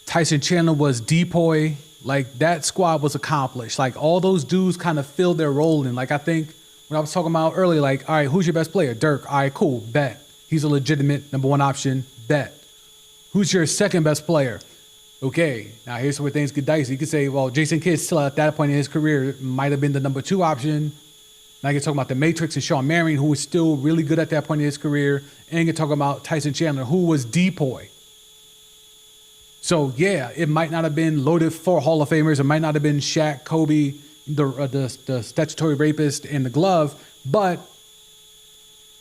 S1: Tyson Chandler was Depoy. Like that squad was accomplished. Like all those dudes kind of filled their role in. Like I think when I was talking about earlier, like, all right, who's your best player? Dirk. All right, cool, bet. He's a legitimate number one option, bet. Who's your second best player? Okay, now here's where things get dicey. You could say, well, Jason Kidd still at that point in his career might have been the number 2 option. Now you're talking about the Matrix and Shawn Marion, who was still really good at that point in his career. And you're talking about Tyson Chandler, who was Depoy. So yeah, it might not have been loaded for Hall of Famers. It might not have been Shaq, Kobe, the statutory rapist, and the glove. But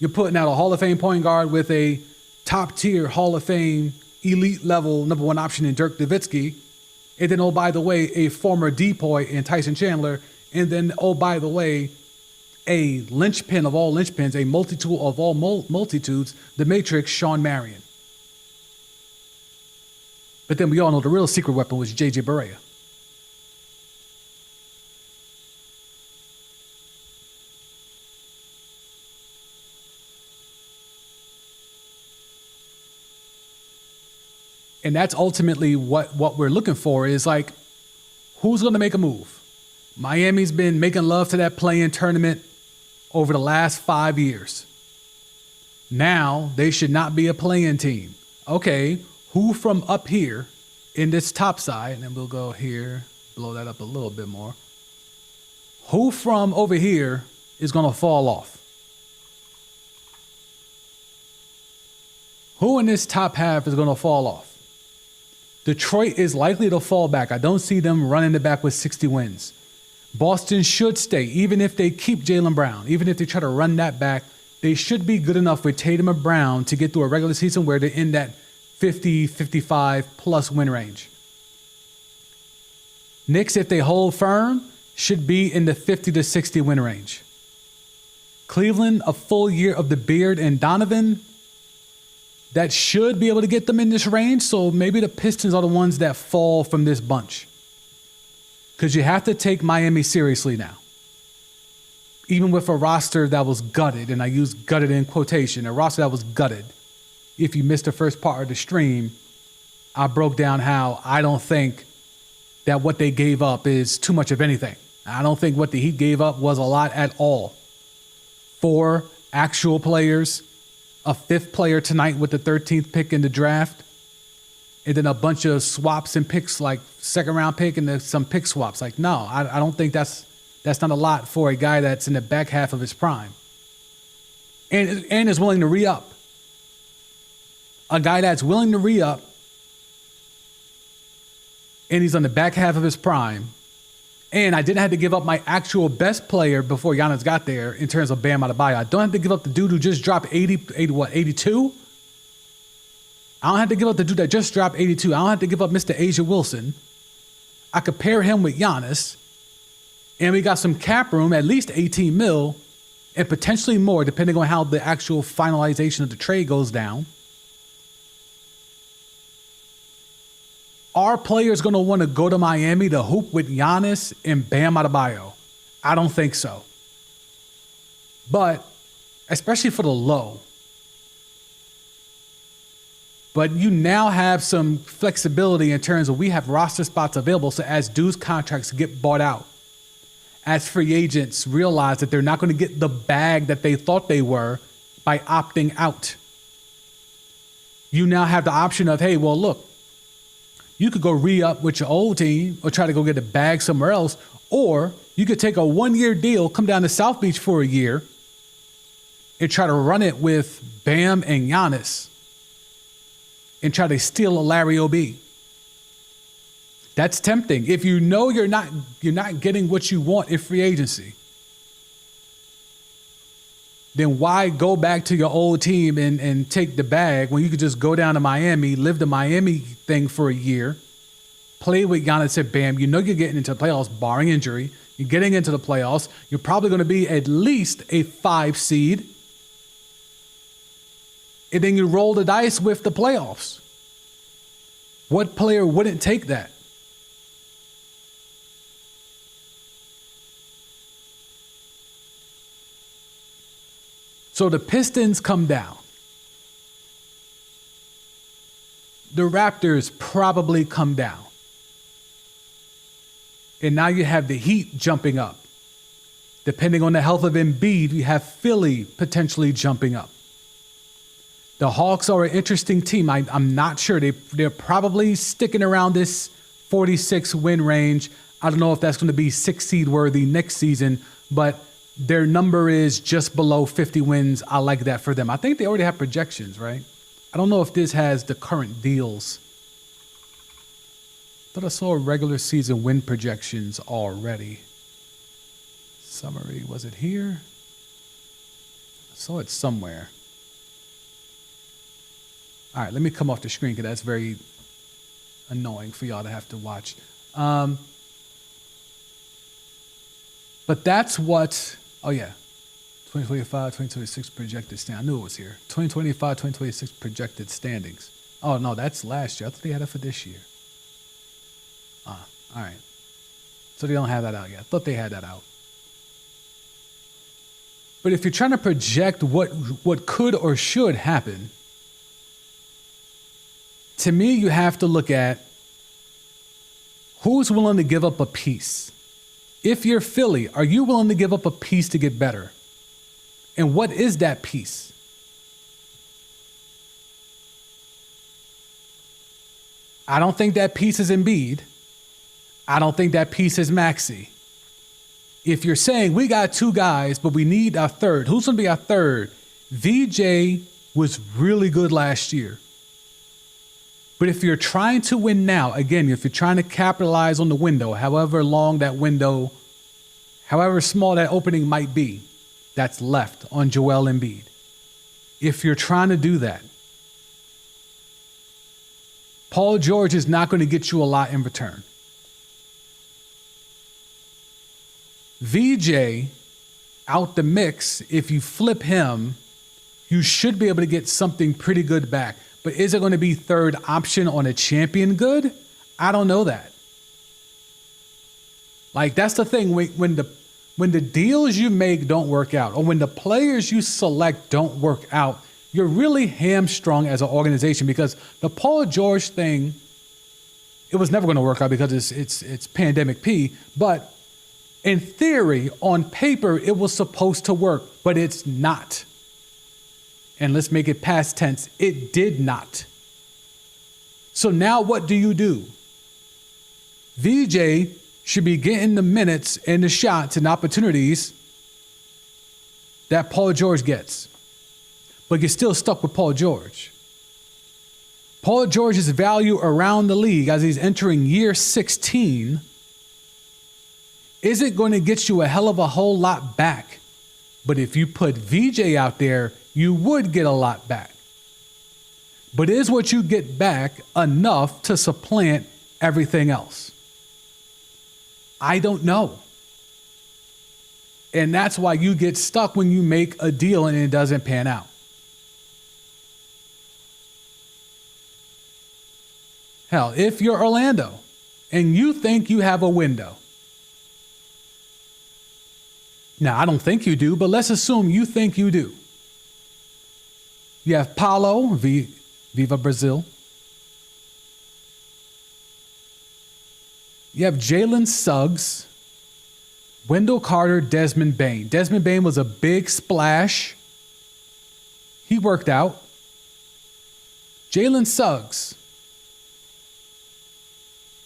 S1: you're putting out a Hall of Fame point guard with a top tier Hall of Fame elite level number 1 option in Dirk Nowitzki. And then, oh, by the way, a former Depoy in Tyson Chandler. And then, oh, by the way, a linchpin of all linchpins, a multi-tool of all multitudes, the Matrix, Shawn Marion. But then we all know the real secret weapon was J.J. Barea. And that's ultimately what we're looking for is like, who's going to make a move? Miami's been making love to that play-in tournament over the last 5 years. Now they should not be a play-in team. Okay, who from up here in this top side, and then we'll go here, blow that up a little bit more. Who from over here is going to fall off? Who in this top half is going to fall off? Detroit is likely to fall back. I don't see them running it back with 60 wins. Boston should stay, even if they keep Jaylen Brown, even if they try to run that back, they should be good enough with Tatum and Brown to get through a regular season where they're in that 50, 55 plus win range. Knicks, if they hold firm, should be in the 50 to 60 win range. Cleveland, a full year of the Beard and Donovan, that should be able to get them in this range. So maybe the Pistons are the ones that fall from this bunch. Because you have to take Miami seriously now. Even with a roster that was gutted, and I use gutted in quotation, a roster that was gutted. If you missed the first part of the stream, I broke down how I don't think that what they gave up is too much of anything. I don't think what the Heat gave up was a lot at all. 4 actual players, a 5th player tonight with the 13th pick in the draft, and then a bunch of swaps and picks, like second round pick and then some pick swaps. Like, no, I don't think that's not a lot for a guy that's in the back half of his prime and is willing to re-up. A guy that's willing to re-up and he's on the back half of his prime. And I didn't have to give up my actual best player before Giannis got there in terms of Bam Adebayo. I don't have to give up the dude who just dropped 82? I don't have to give up the dude that just dropped 82. I don't have to give up Mr. Asia Wilson. I could pair him with Giannis. And we got some cap room, at least 18 mil, and potentially more, depending on how the actual finalization of the trade goes down. Are players going to want to go to Miami to hoop with Giannis and Bam Adebayo? I don't think so. But, especially for the low. But you now have some flexibility in terms of we have roster spots available. So as dudes' contracts get bought out, as free agents realize that they're not going to get the bag that they thought they were by opting out, you now have the option of, hey, well, look, you could go re-up with your old team or try to go get a bag somewhere else, or you could take a 1-year deal, come down to South Beach for a year, and try to run it with Bam and Giannis and try to steal a Larry O.B. That's tempting. If you know you're not getting what you want in free agency, then why go back to your old team and take the bag when you could just go down to Miami, live the Miami thing for a year, play with Giannis and Bam. You know you're getting into the playoffs, barring injury. You're getting into the playoffs. You're probably going to be at least a 5 seed. And then you roll the dice with the playoffs. What player wouldn't take that? So the Pistons come down. The Raptors probably come down. And now you have the Heat jumping up. Depending on the health of Embiid, you have Philly potentially jumping up. The Hawks are an interesting team. I'm not sure. They're probably sticking around this 46 win range. I don't know if that's going to be 6 seed worthy next season, but their number is just below 50 wins. I like that for them. I think they already have projections, right? I don't know if this has the current deals. I thought I saw regular season win projections already. Summary, was it here? I saw it somewhere. All right, let me come off the screen because that's very annoying for y'all to have to watch. But that's what, oh yeah, 2025, 2026 projected standings. I knew it was here. 2025, 2026 projected standings. Oh, no, that's last year. I thought they had it for this year. All right. So they don't have that out yet. I thought they had that out. But if you're trying to project what could or should happen, to me, you have to look at who's willing to give up a piece. If you're Philly, are you willing to give up a piece to get better? And what is that piece? I don't think that piece is Embiid. I don't think that piece is Maxey. If you're saying we got two guys, but we need a third, who's going to be our third? VJ was really good last year. But if you're trying to win now, again, if you're trying to capitalize on the window, however long that window, however small that opening might be, that's left on Joel Embiid. If you're trying to do that, Paul George is not going to get you a lot in return. VJ out the mix, if you flip him, you should be able to get something pretty good back. But is it going to be third option on a champion good? I don't know that. Like, that's the thing. When the deals you make don't work out, or when the players you select don't work out, you're really hamstrung as an organization, because the Paul George thing, it was never going to work out because it's pandemic P. But in theory, on paper, it was supposed to work, but it's not. And let's make it past tense. It did not. So now what do? VJ should be getting the minutes and the shots and opportunities that Paul George gets. But you're still stuck with Paul George. Paul George's value around the league as he's entering year 16 isn't going to get you a hell of a whole lot back. But if you put VJ out there, you would get a lot back. But is what you get back enough to supplant everything else? I don't know. And that's why you get stuck when you make a deal and it doesn't pan out. Hell, if you're Orlando and you think you have a window. Now, I don't think you do, but let's assume you think you do. You have Paulo, Viva Brazil. You have Jalen Suggs, Wendell Carter, Desmond Bane. Desmond Bane was a big splash. He worked out. Jalen Suggs.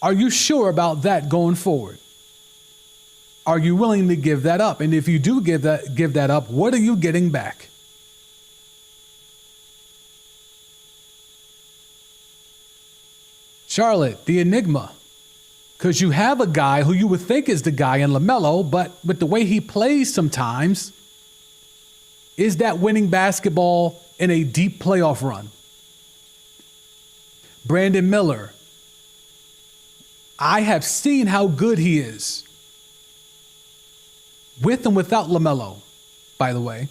S1: Are you sure about that going forward? Are you willing to give that up? And if you do give that up, what are you getting back? Charlotte, the enigma. Because you have a guy who you would think is the guy in LaMelo, but with the way he plays sometimes, is that winning basketball in a deep playoff run? Brandon Miller. I have seen how good he is. With and without LaMelo, by the way.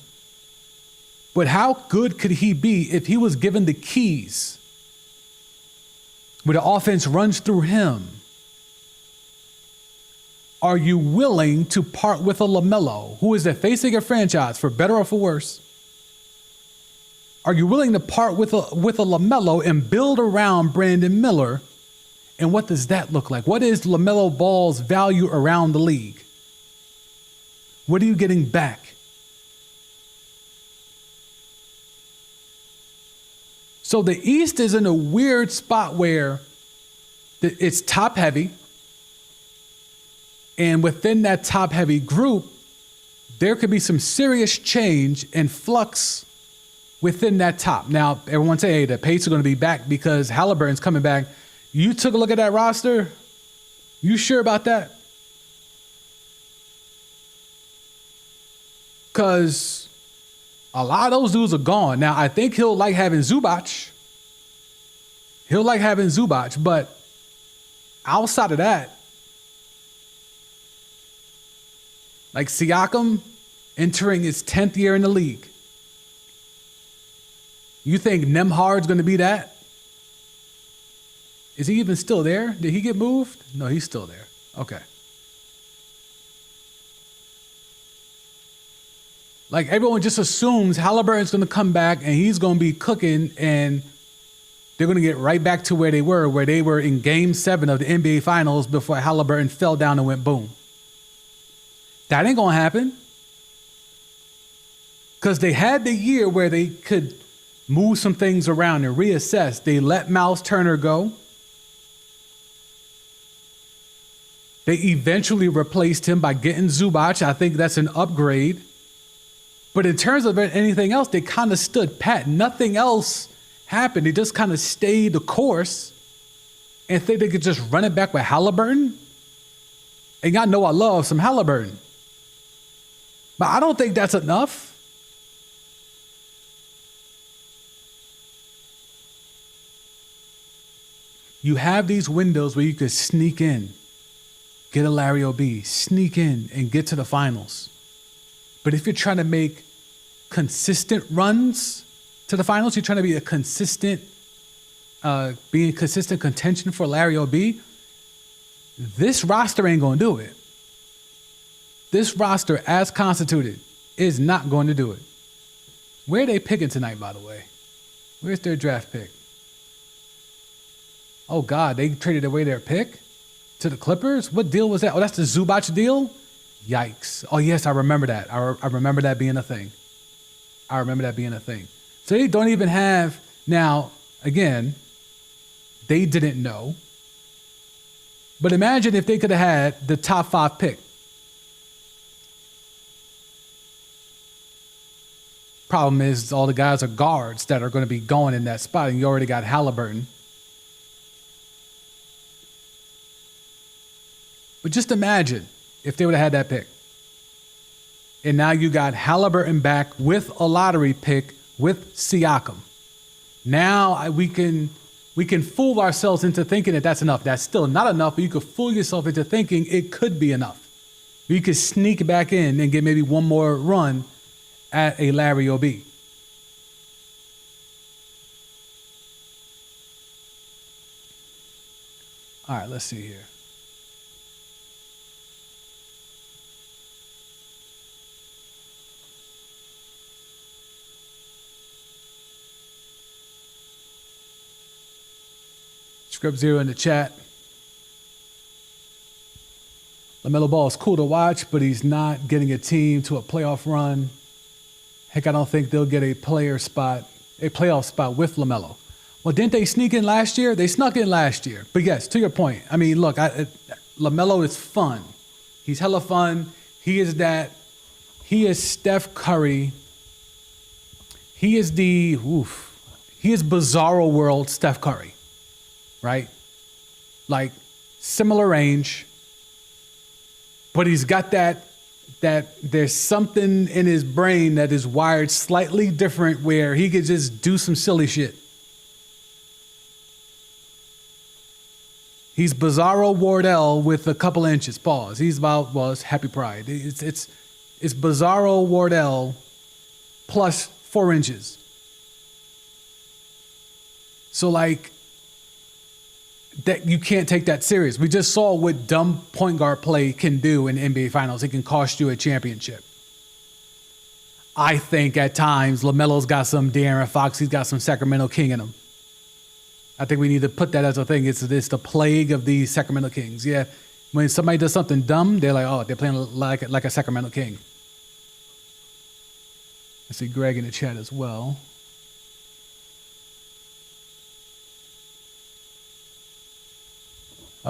S1: But how good could he be if he was given the keys, where the offense runs through him? Are you willing to part with a LaMelo, who is the face of your franchise, for better or for worse? Are you willing to part with a LaMelo and build around Brandon Miller? And what does that look like? What is LaMelo Ball's value around the league? What are you getting back? So the East is in a weird spot where it's top heavy. And within that top heavy group, there could be some serious change and flux within that top. Now, everyone say, hey, the Pace are going to be back because Halliburton's coming back. You took a look at that roster? You sure about that? Because a lot of those dudes are gone. Now, I think he'll like having Zubac. But outside of that, like Siakam entering his 10th year in the league. You think Nembhard's going to be that? Is he even still there? Did he get moved? No, he's still there. Okay. Like, everyone just assumes Halliburton's going to come back and he's going to be cooking and they're going to get right back to where they were in Game 7 of the NBA Finals before Halliburton fell down and went boom. That ain't going to happen. Because they had the year where they could move some things around and reassess. They let Miles Turner go. They eventually replaced him by getting Zubac. I think that's an upgrade. But in terms of anything else, they kind of stood pat. Nothing else happened. They just kind of stayed the course and think they could just run it back with Halliburton. And y'all know I love some Halliburton. But I don't think that's enough. You have these windows where you could sneak in, get a Larry O.B., sneak in and get to the finals. But if you're trying to make consistent runs to the finals, you're trying to be a consistent, be in consistent contention for Larry O.B., this roster ain't going to do it. This roster, as constituted, is not going to do it. Where are they picking tonight, by the way? Where's their draft pick? Oh, God, they traded away their pick to the Clippers? What deal was that? Oh, that's the Zubac deal? Yikes. Oh, yes, I remember that. I remember that being a thing. So they don't even have, now, again, they didn't know. But imagine if they could have had the top 5 pick. Problem is all the guys are guards that are going to be going in that spot, and you already got Halliburton. But just imagine if they would have had that pick. And now you got Halliburton back with a lottery pick with Siakam. Now we can fool ourselves into thinking that that's enough. That's still not enough, but you could fool yourself into thinking it could be enough. You could sneak back in and get maybe one more run at a Larry O.B. All right, let's see here. Script Zero in the chat. LaMelo Ball is cool to watch, but he's not getting a team to a playoff run. Heck, I don't think they'll get a playoff spot with LaMelo. Well, didn't they sneak in last year? They snuck in last year. But yes, to your point. I mean, look, LaMelo is fun. He's hella fun. He is Steph Curry. He is Bizarro World Steph Curry. Right? Like similar range, but he's got that there's something in his brain that is wired slightly different where he could just do some silly shit. He's Bizarro Wardell with a couple inches. Pause. He's it's Happy Pride. It's Bizarro Wardell plus 4 inches. So like, that you can't take that serious. We just saw what dumb point guard play can do in NBA Finals. It can cost you a championship. I think at times LaMelo's got some De'Aaron Fox. He's got some Sacramento King in him. I think we need to put that as a thing. It's the plague of these Sacramento Kings. Yeah, when somebody does something dumb, they're like, oh, they're playing like a Sacramento King. I see Greg in the chat as well.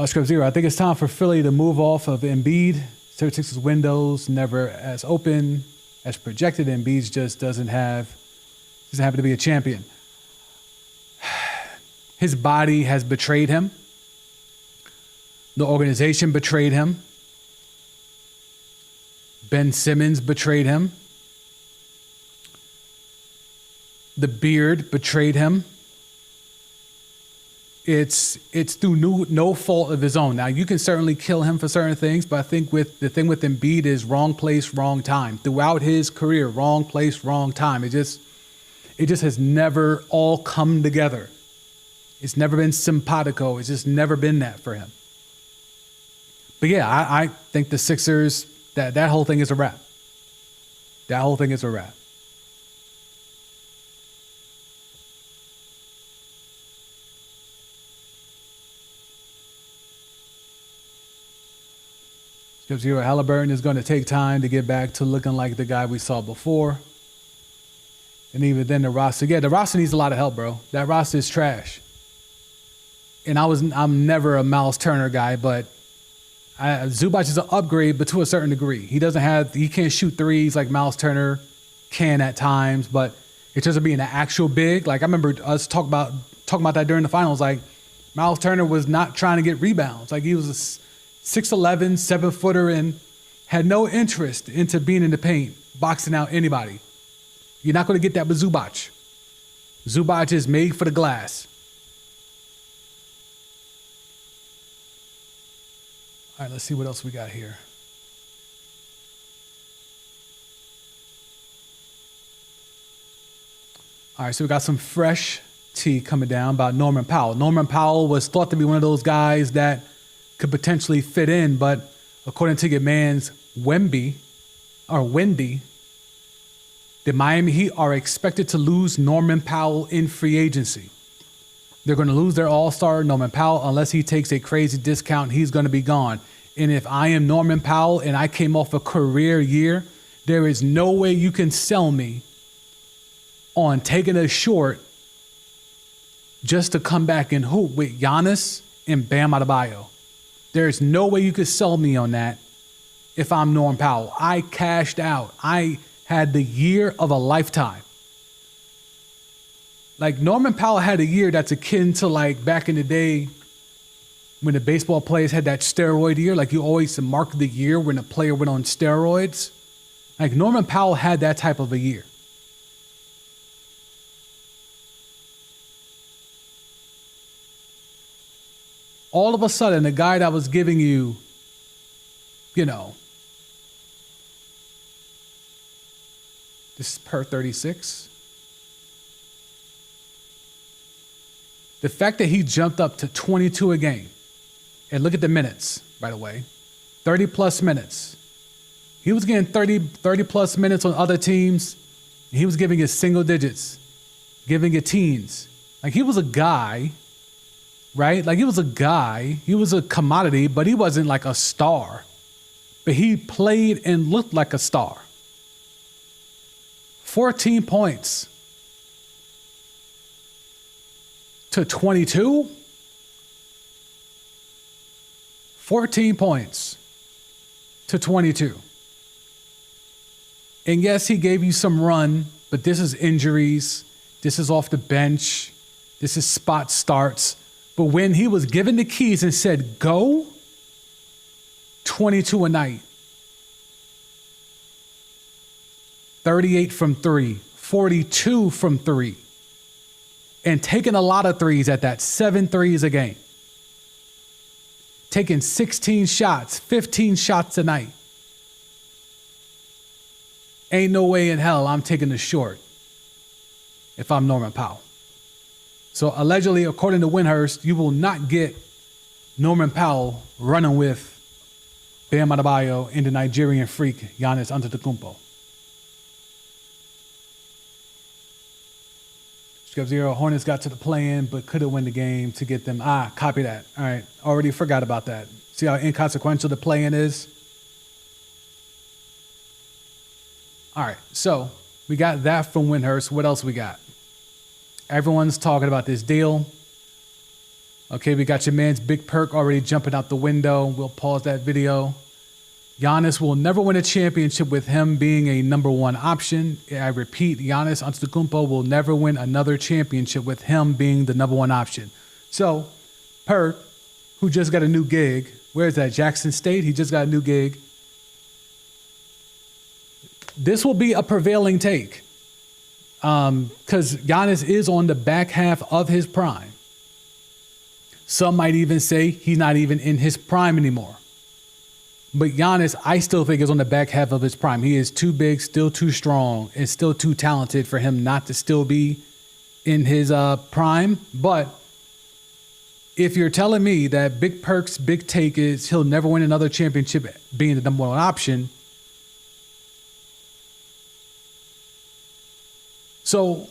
S1: Script Zero, I think it's time for Philly to move off of Embiid. 76ers windows never as open as projected. Embiid just doesn't happen to be a champion. His body has betrayed him. The organization betrayed him. Ben Simmons betrayed him. The beard betrayed him. It's through no fault of his own. Now, you can certainly kill him for certain things, but I think the thing with Embiid is wrong place, wrong time. Throughout his career, wrong place, wrong time. It just has never all come together. It's never been simpatico. It's just never been that for him. But yeah, I think the Sixers, that whole thing is a wrap. That whole thing is a wrap. Zero Halliburton is going to take time to get back to looking like the guy we saw before. And even then the roster, the roster needs a lot of help, bro. That roster is trash. And I'm never a Miles Turner guy, but Zubac is an upgrade, but to a certain degree. He can't shoot threes like Miles Turner can at times, but in terms of being an actual big, like I remember us talking about that during the finals, like Miles Turner was not trying to get rebounds. Like he was a 6'11", 7-footer and had no interest into being in the paint, boxing out anybody. You're not going to get that with Zubac. Zubac is made for the glass. All right, let's see what else we got here. All right, so we got some fresh tea coming down about Norman Powell. Norman Powell was thought to be one of those guys that could potentially fit in, but according to your man's Wendy, the Miami Heat are expected to lose Norman Powell in free agency. They're going to lose their all-star Norman Powell unless he takes a crazy discount. He's going to be gone. And if I am Norman Powell and I came off a career year, there is no way you can sell me on taking a short just to come back and hoop with Giannis and Bam Adebayo. There's no way you could sell me on that if I'm Norman Powell. I cashed out. I had the year of a lifetime. Like Norman Powell had a year that's akin to like back in the day when the baseball players had that steroid year. Like you always mark the year when a player went on steroids. Like Norman Powell had that type of a year. All of a sudden, the guy that was giving you, this is per 36. The fact that he jumped up to 22 a game, and look at the minutes, by the way, 30 plus minutes. He was getting 30 plus minutes on other teams. And he was giving it single digits, giving it teens. Like he was a guy, right? Like he was a guy, he was a commodity, but he wasn't like a star. But he played and looked like a star. 14 points to 22. 14 points to 22. And yes, he gave you some run, but this is injuries. This is off the bench. This is spot starts. But when he was given the keys and said, go, 22 a night. 38 from 3, 42 from 3. And taking a lot of threes at that, 7 threes a game. Taking 16 shots, 15 shots a night. Ain't no way in hell I'm taking the short if I'm Norman Powell. So allegedly, according to Windhurst, you will not get Norman Powell running with Bam Adebayo and the Nigerian freak Giannis Antetokounmpo. Sub-Zero, Hornets got to the play-in, but couldn't win the game to get them. Copy that. All right, already forgot about that. See how inconsequential the play-in is? All right, so we got that from Windhurst. What else we got? Everyone's talking about this deal. Okay, we got your man's Big Perk already jumping out the window. We'll pause that video. Giannis will never win a championship with him being a number one option. I repeat, Giannis Antetokounmpo will never win another championship with him being the number one option. So, Perk, who just got a new gig, where is that, Jackson State? He just got a new gig. This will be a prevailing take because Giannis is on the back half of his prime. Some might even say he's not even in his prime anymore. But Giannis, I still think, is on the back half of his prime. He is too big, still too strong, and still too talented for him not to still be in his prime. But if you're telling me that Big Perk's big take is he'll never win another championship being the number one option, so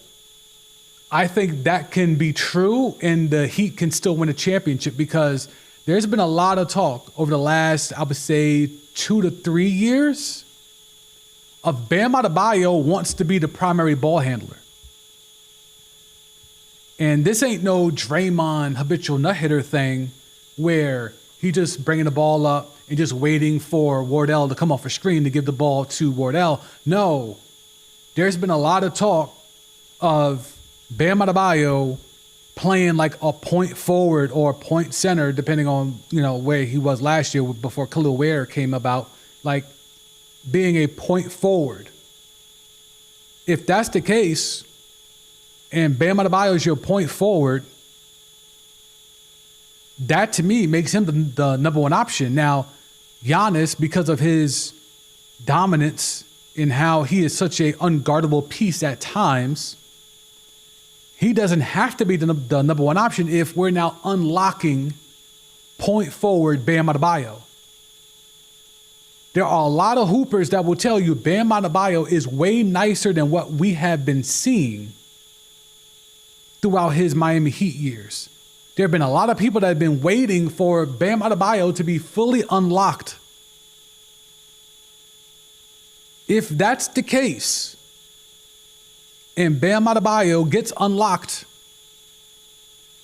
S1: I think that can be true, and the Heat can still win a championship because There's been a lot of talk over the last, I would say, 2 to 3 years of Bam Adebayo wants to be the primary ball handler. And this ain't no Draymond habitual nut hitter thing where he just bringing the ball up and just waiting for Wardell to come off a screen to give the ball to Wardell. No, there's been a lot of talk of Bam Adebayo playing like a point forward or point center, depending on, where he was last year before Kel'el Ware came about, like being a point forward. If that's the case, and Bam Adebayo is your point forward, that to me makes him the number one option. Now, Giannis, because of his dominance in how he is such a unguardable piece at times, he doesn't have to be the number one option if we're now unlocking point forward Bam Adebayo. There are a lot of hoopers that will tell you Bam Adebayo is way nicer than what we have been seeing throughout his Miami Heat years. There have been a lot of people that have been waiting for Bam Adebayo to be fully unlocked. If that's the case, and Bam Adebayo gets unlocked,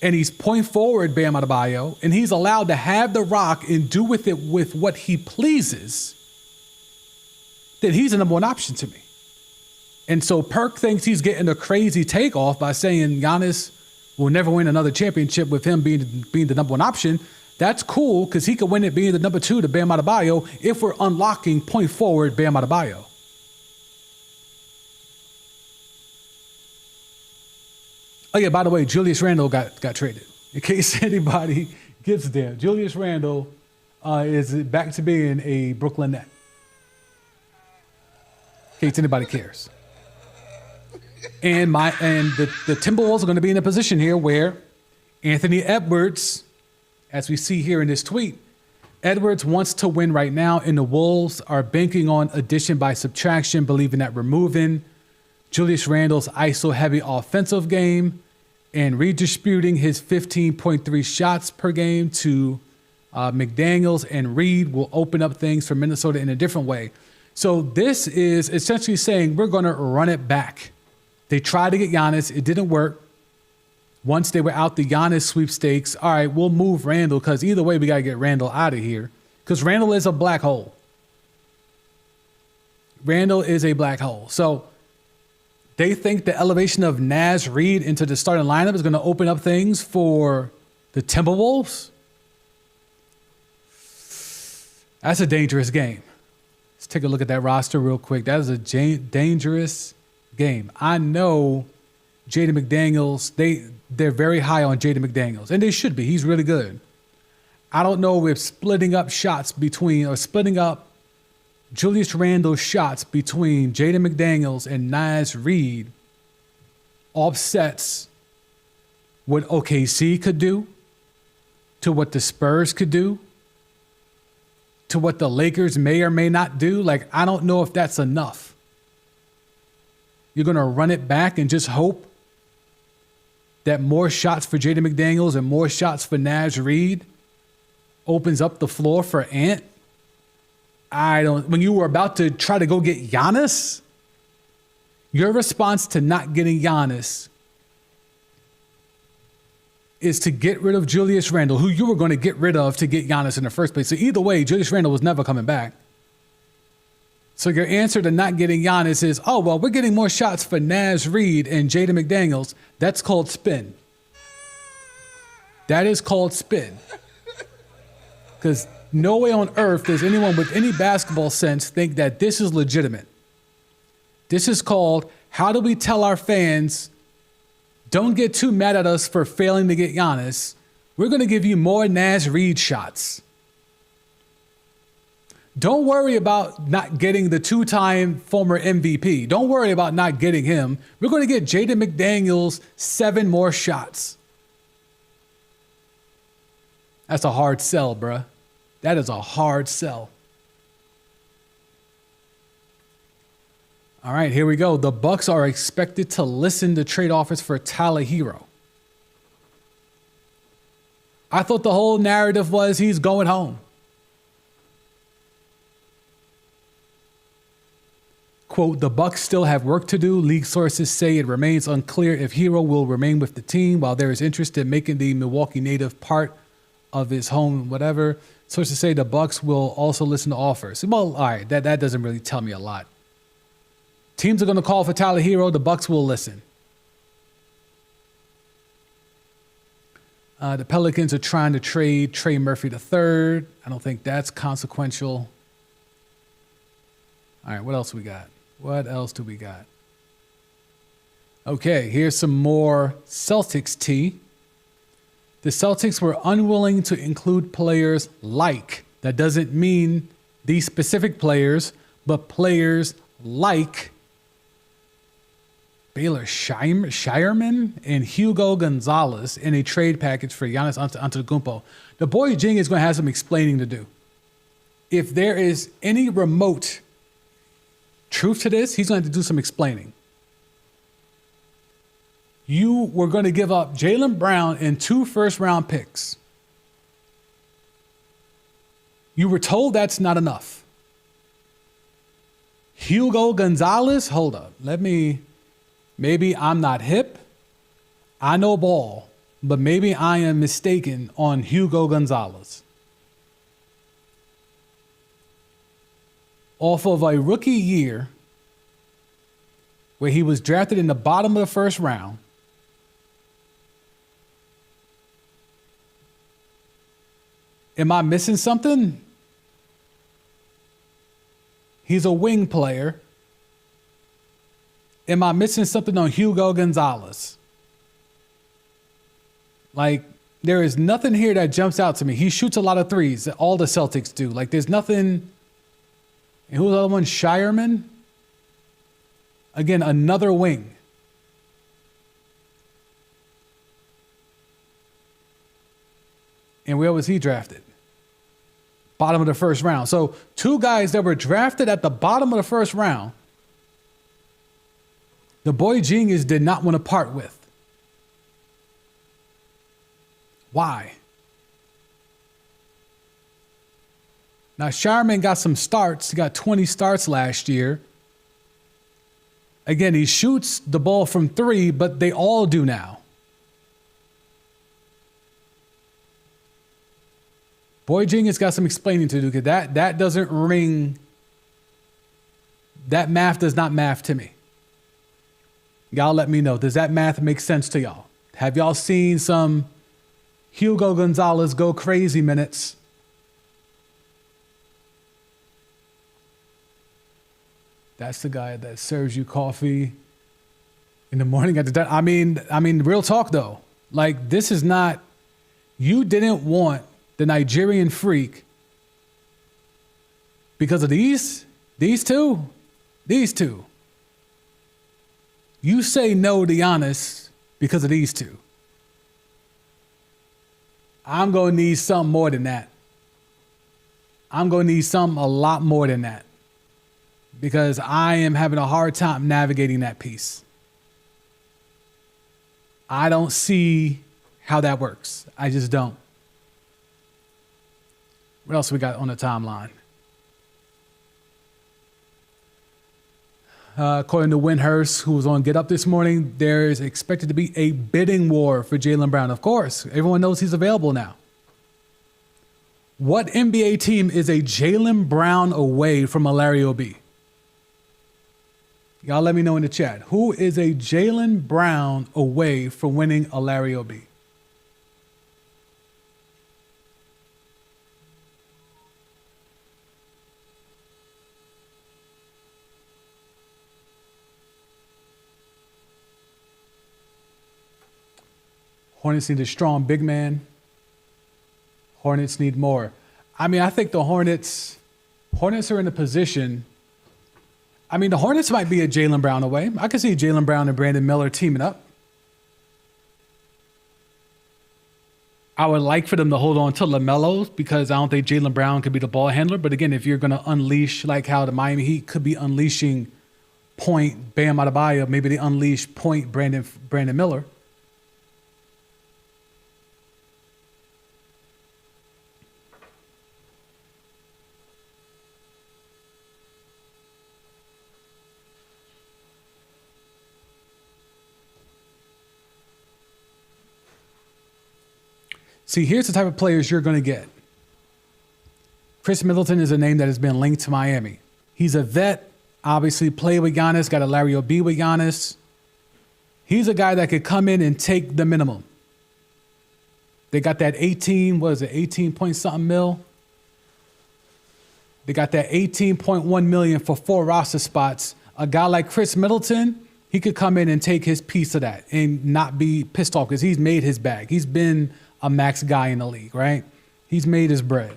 S1: and he's point forward Bam Adebayo, and he's allowed to have the rock and do with it with what he pleases, then he's the number one option to me. And so Perk thinks he's getting a crazy takeoff by saying Giannis will never win another championship with him being the number one option. That's cool because he could win it being the number two to Bam Adebayo if we're unlocking point forward Bam Adebayo. Oh, yeah, by the way, Julius Randle got traded. In case anybody gives a damn, Julius Randle is back to being a Brooklyn Net. In case anybody cares. And the Timberwolves are going to be in a position here where Anthony Edwards, as we see here in this tweet, Edwards wants to win right now, and the Wolves are banking on addition by subtraction, believing that removing Julius Randle's ISO-heavy offensive game and redistributing his 15.3 shots per game to McDaniels and Reed will open up things for Minnesota in a different way. So this is essentially saying we're going to run it back. They tried to get Giannis. It didn't work. Once they were out the Giannis sweepstakes, all right, we'll move Randle because either way we got to get Randle out of here because Randle is a black hole. Randle is a black hole. So they think the elevation of Naz Reid into the starting lineup is going to open up things for the Timberwolves. That's a dangerous game. Let's take a look at that roster real quick. That is a dangerous game. I know Jaden McDaniels, they're very high on Jaden McDaniels, and they should be. He's really good. I don't know if splitting up Julius Randle's shots between Jaden McDaniels and Naz Reid offsets what OKC could do, to what the Spurs could do, to what the Lakers may or may not do. Like, I don't know if that's enough. You're going to run it back and just hope that more shots for Jaden McDaniels and more shots for Naz Reid opens up the floor for Ant. When you were about to try to go get Giannis, your response to not getting Giannis is to get rid of Julius Randle, who you were going to get rid of to get Giannis in the first place. So either way, Julius Randle was never coming back. So your answer to not getting Giannis is, oh, well, we're getting more shots for Naz Reid and Jaden McDaniels. That's called spin. That is called spin. Because no way on earth does anyone with any basketball sense think that this is legitimate. This is called, how do we tell our fans, don't get too mad at us for failing to get Giannis. We're going to give you more Naz Reid shots. Don't worry about not getting the two-time former MVP. Don't worry about not getting him. We're going to get Jaden McDaniels 7 more shots. That's a hard sell, bruh. That is a hard sell. All right, here we go. The Bucks are expected to listen to trade offers for Tyler Herro. I thought the whole narrative was he's going home. Quote, the Bucks still have work to do. League sources say it remains unclear if Herro will remain with the team, while there is interest in making the Milwaukee native part of his home, whatever. Sources say the Bucks will also listen to offers. Well, all right, that doesn't really tell me a lot. Teams are going to call for Tyler Herro. The Bucks will listen. The Pelicans are trying to trade Trey Murphy III. I don't think that's consequential. All right, what else we got? What else do we got? Okay, here's some more Celtics tea. The Celtics were unwilling to include players like, that doesn't mean these specific players, but players like Baylor Shireman and Hugo Gonzalez in a trade package for Giannis Antetokounmpo. The boy Jing is going to have some explaining to do. If there is any remote truth to this, he's going to have to do some explaining. You were going to give up Jaylen Brown and 2 first-round picks. You were told that's not enough. Hugo Gonzalez, hold up. Maybe I'm not hip. I know ball, but maybe I am mistaken on Hugo Gonzalez. Off of a rookie year where he was drafted in the bottom of the first round, am I missing something? He's a wing player. Am I missing something on Hugo Gonzalez? Like, there is nothing here that jumps out to me. He shoots a lot of threes. All the Celtics do. Like, there's nothing. And who's the other one? Shireman? Again, another wing. And where was he drafted? Bottom of the first round. So 2 guys that were drafted at the bottom of the first round, the boy genius did not want to part with. Why? Now, Shireman got some starts. He got 20 starts last year. Again, he shoots the ball from 3, but they all do now. Boy Genius got some explaining to do, because that doesn't ring. That math does not math to me. Y'all let me know. Does that math make sense to y'all? Have y'all seen some Hugo Gonzalez go crazy minutes? That's the guy that serves you coffee in the morning at the dinner. I mean, real talk though. Like, this is not, you didn't want the Nigerian freak because of these two. You say no to Giannis because of these two. I'm going to need something more than that. I'm going to need something a lot more than that, because I am having a hard time navigating that piece. I don't see how that works. I just don't. What else we got on the timeline? According to Windhurst, who was on Get Up this morning, there is expected to be a bidding war for Jaylen Brown. Of course, everyone knows he's available now. What NBA team is a Jaylen Brown away from a Larry O.B.? Y'all let me know in the chat. Who is a Jaylen Brown away from winning a Larry O.B.? Hornets need a strong big man. Hornets need more. I mean, I think the Hornets are in a position. I mean, the Hornets might be a Jaylen Brown away. I can see Jaylen Brown and Brandon Miller teaming up. I would like for them to hold on to LaMelo, because I don't think Jaylen Brown could be the ball handler. But again, if you're going to unleash, like how the Miami Heat could be unleashing point Bam Adebayo, maybe they unleash point Brandon Miller. See, here's the type of players you're going to get. Chris Middleton is a name that has been linked to Miami. He's a vet, obviously played with Giannis, got a Larry O.B. with Giannis. He's a guy that could come in and take the minimum. They got that 18 point something mil? They got that 18.1 million for 4 roster spots. A guy like Chris Middleton, he could come in and take his piece of that and not be pissed off because he's made his bag. He's been a max guy in the league, right? He's made his bread.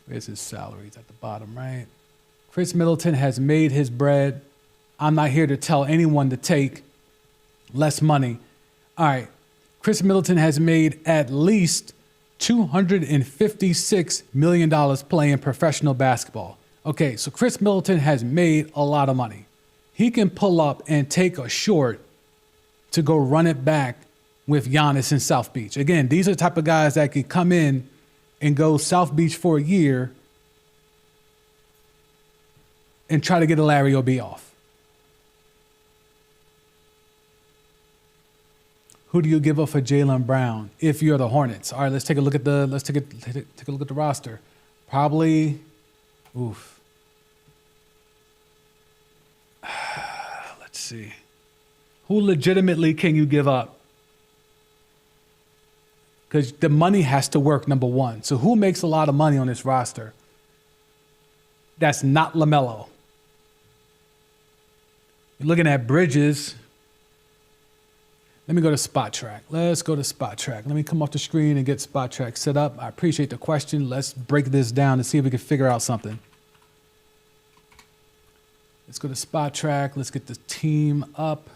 S1: Where's his salaries at the bottom, right? Chris Middleton has made his bread. I'm not here to tell anyone to take less money. All right. Chris Middleton has made at least $256 million playing professional basketball. Okay, so Chris Middleton has made a lot of money. He can pull up and take a short to go run it back with Giannis in South Beach. Again, these are the type of guys that can come in and go South Beach for a year and try to get a Larry O.B. off. Who do you give up for Jaylen Brown if you're the Hornets? All right, let's take a look at the take a look at the roster. Probably, let's see. Who legitimately can you give up? Because the money has to work, number one. So who makes a lot of money on this roster? That's not LaMelo. You're looking at Bridges. Let me go to Spot Track. Let's go to Spot Track. Let me come off the screen and get Spot Track set up. I appreciate the question. Let's break this down and see if we can figure out something. Let's go to Spot Track. Let's get the team up.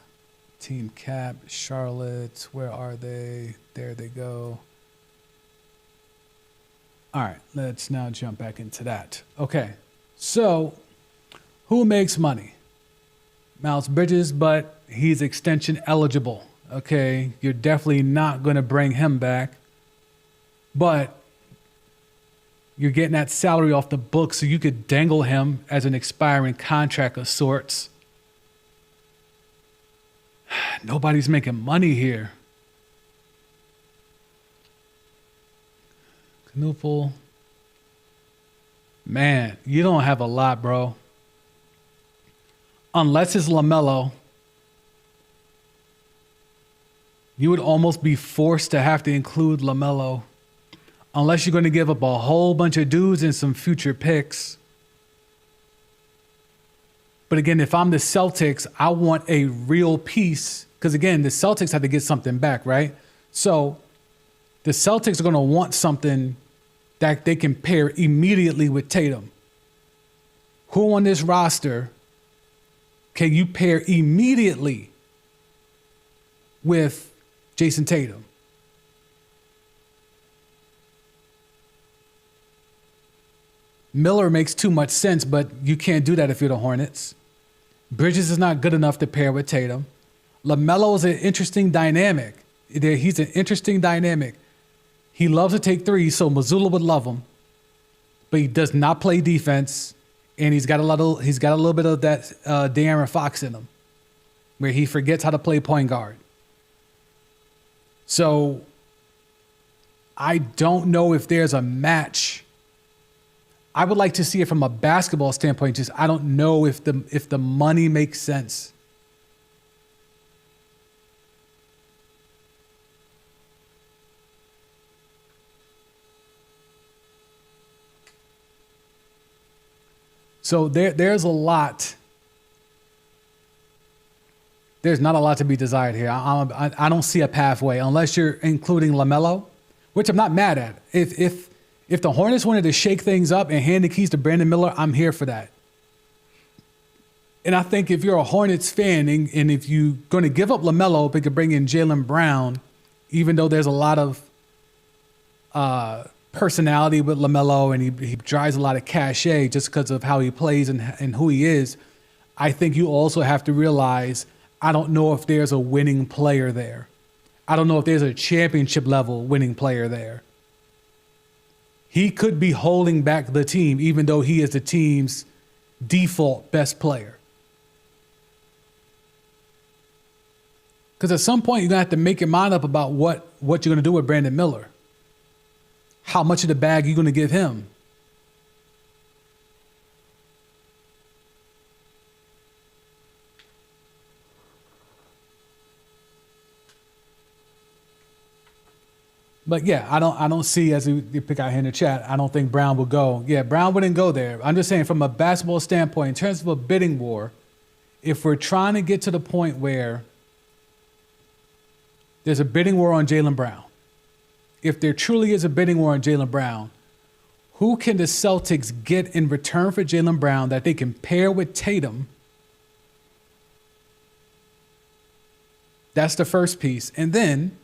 S1: Team Cap, Charlotte. Where are they? There they go. All right, let's now jump back into that. Okay, so who makes money? Miles Bridges, but he's extension eligible. Okay, you're definitely not going to bring him back, but you're getting that salary off the books so you could dangle him as an expiring contract of sorts. Nobody's making money here. Knupel. Man, you don't have a lot, bro. Unless it's LaMelo, you would almost be forced to have to include LaMelo. Unless you're going to give up a whole bunch of dudes and some future picks. But again, if I'm the Celtics, I want a real piece. Because again, the Celtics have to get something back, right? So the Celtics are going to want something that they can pair immediately with Tatum. Who on this roster can you pair immediately with Jason Tatum? Miller makes too much sense, but you can't do that if you're the Hornets. Bridges is not good enough to pair with Tatum. LaMelo is an interesting dynamic. He's an interesting dynamic. He loves to take threes, so Mazzulla would love him. But he does not play defense, and he's got a little bit of that De'Aaron Fox in him, where he forgets how to play point guard. So I don't know if there's a match. I would like to see it from a basketball standpoint. Just I don't know if the money makes sense. So there's a lot. There's not a lot to be desired here. I don't see a pathway unless you're including LaMelo, which I'm not mad at. If the Hornets wanted to shake things up and hand the keys to Brandon Miller, I'm here for that. And I think if you're a Hornets fan and if you're going to give up LaMelo, but could bring in Jaylen Brown, even though there's a lot of personality with LaMelo and he drives a lot of cachet just because of how he plays and who he is, I think you also have to realize I don't know if there's a winning player there. I don't know if there's a championship level winning player there. He could be holding back the team even though he is the team's default best player. Because at some point, you're going to have to make your mind up about what you're going to do with Brandon Miller. How much of the bag you're going to give him. But yeah, I don't see, as you pick out here in the chat, I don't think Brown will go. Yeah, Brown wouldn't go there. I'm just saying from a basketball standpoint, in terms of a bidding war, if we're trying to get to the point where there's a bidding war on Jaylen Brown, if there truly is a bidding war on Jaylen Brown, who can the Celtics get in return for Jaylen Brown that they can pair with Tatum? That's the first piece. And then,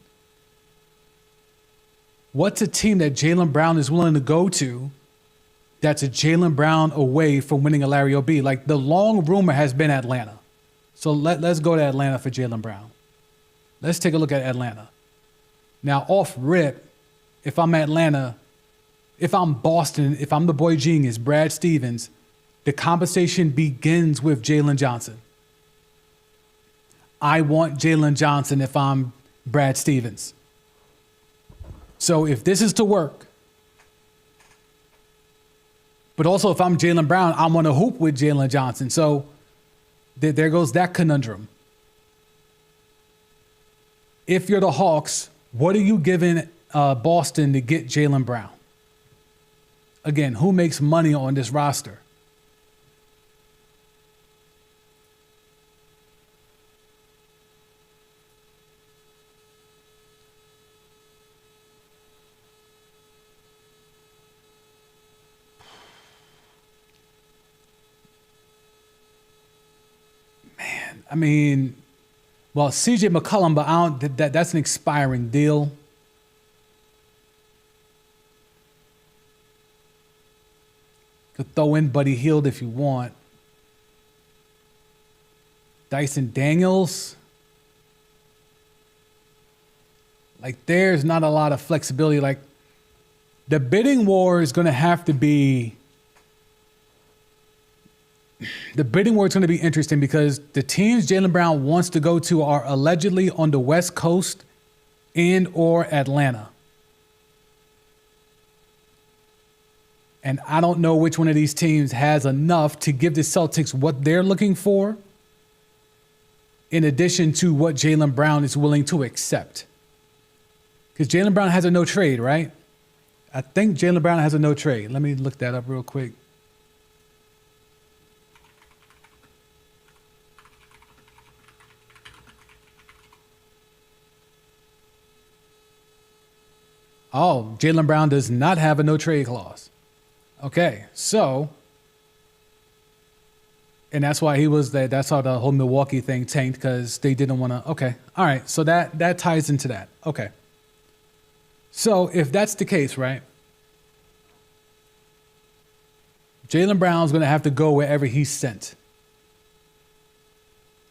S1: what's a team that Jaylen Brown is willing to go to that's a Jaylen Brown away from winning a Larry O'B? Like, the long rumor has been Atlanta. So let's go to Atlanta for Jaylen Brown. Let's take a look at Atlanta. Now, off rip, if I'm Atlanta, if I'm Boston, if I'm the boy genius, Brad Stevens, the conversation begins with Jalen Johnson. I want Jalen Johnson if I'm Brad Stevens. So if this is to work, but also if I'm Jaylen Brown, I'm going to hoop with Jalen Johnson. So there goes that conundrum. If you're the Hawks, what are you giving Boston to get Jaylen Brown? Again, who makes money on this roster? I mean, well, CJ McCollum, but that's an expiring deal. Could throw in Buddy Hield if you want. Dyson Daniels. Like, there's not a lot of flexibility. Like, the bidding war is going to have to be... The bidding war is going to be interesting because the teams Jaylen Brown wants to go to are allegedly on the West Coast and or Atlanta. And I don't know which one of these teams has enough to give the Celtics what they're looking for, in addition to what Jaylen Brown is willing to accept. Because Jaylen Brown has a no trade, right? I think Jaylen Brown has a no trade. Let me look that up real quick. Oh, Jaylen Brown does not have a no trade clause. Okay, so, and that's why he was there. That's how the whole Milwaukee thing tanked, because they didn't want to. Okay, all right, so that ties into that. Okay, so if that's the case, right, Jaylen Brown's going to have to go wherever he's sent.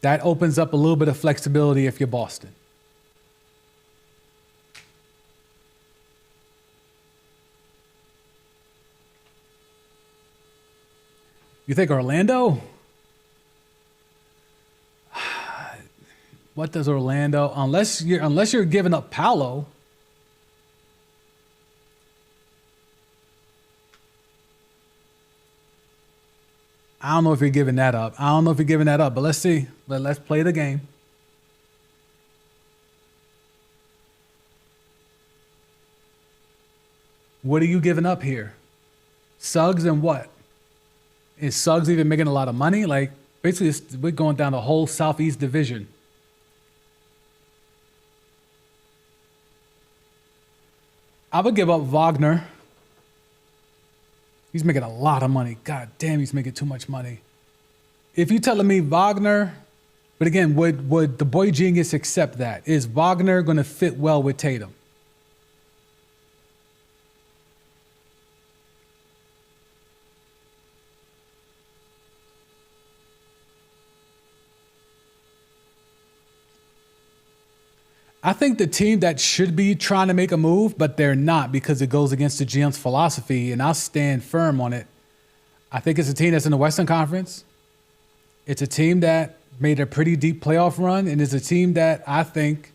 S1: That opens up a little bit of flexibility if you're Boston. You think Orlando? What does Orlando? Unless you're giving up Paolo. I don't know if you're giving that up. But let's see. Let's play the game. What are you giving up here? Suggs and what? Is Suggs even making a lot of money? Like, basically, we're going down the whole Southeast Division. I would give up Wagner. He's making a lot of money. God damn, he's making too much money. If you're telling me Wagner, but again, would the boy genius accept that? Is Wagner going to fit well with Tatum? I think the team that should be trying to make a move, but they're not because it goes against the GM's philosophy, and I'll stand firm on it. I think it's a team that's in the Western Conference. It's a team that made a pretty deep playoff run, and is a team that I think,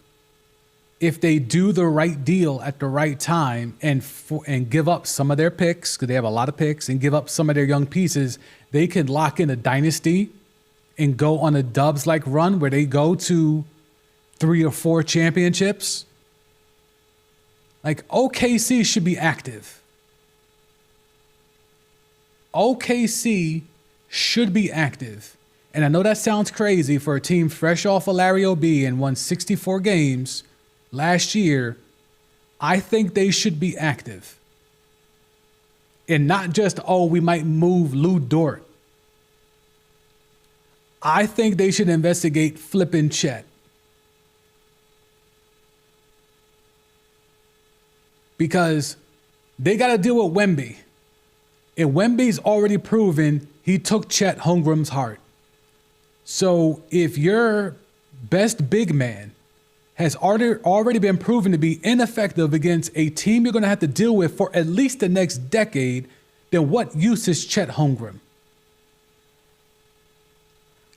S1: if they do the right deal at the right time and give up some of their picks, because they have a lot of picks, and give up some of their young pieces, they can lock in a dynasty and go on a Dubs-like run where they go to 3 or 4 championships. Like, OKC should be active. OKC should be active. And I know that sounds crazy for a team fresh off of Larry O.B. and won 64 games last year. I think they should be active. And not just, oh, we might move Lou Dort. I think they should investigate flipping Chet. Because they got to deal with Wemby. And Wemby's already proven he took Chet Holmgren's heart. So if your best big man has already been proven to be ineffective against a team you're going to have to deal with for at least the next decade, then what use is Chet Holmgren?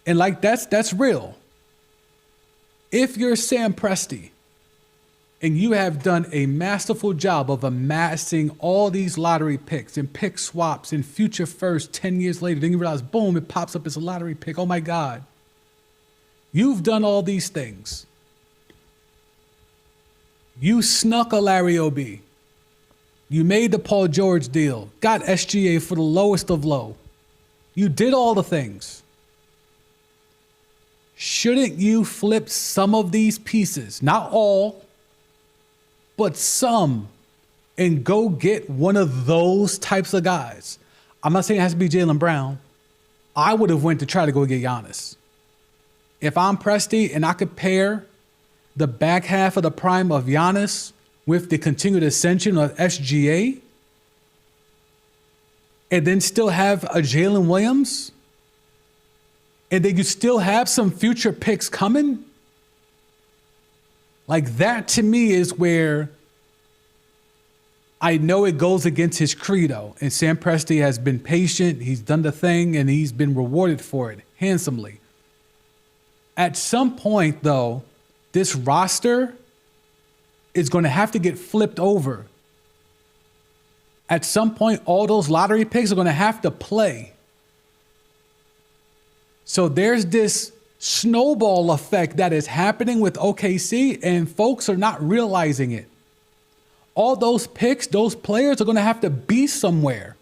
S1: And like that's real. If you're Sam Presti and you have done a masterful job of amassing all these lottery picks and pick swaps and future first 10 years later, then you realize, boom, it pops up as a lottery pick. Oh my God. You've done all these things. You snuck a Larry O.B. You made the Paul George deal, got SGA for the lowest of low. You did all the things. Shouldn't you flip some of these pieces, not all, but some, and go get one of those types of guys? I'm not saying it has to be Jaylen Brown. I would have went to try to go get Giannis. If I'm Presti and I could pair the back half of the prime of Giannis with the continued ascension of SGA, and then still have a Jalen Williams, and then you still have some future picks coming, like that to me is where I know it goes against his credo. And Sam Presti has been patient. He's done the thing, and he's been rewarded for it handsomely. At some point, though, this roster is going to have to get flipped over. At some point, all those lottery picks are going to have to play. So there's this snowball effect that is happening with OKC, and folks are not realizing it. All those picks, those players are going to have to be somewhere.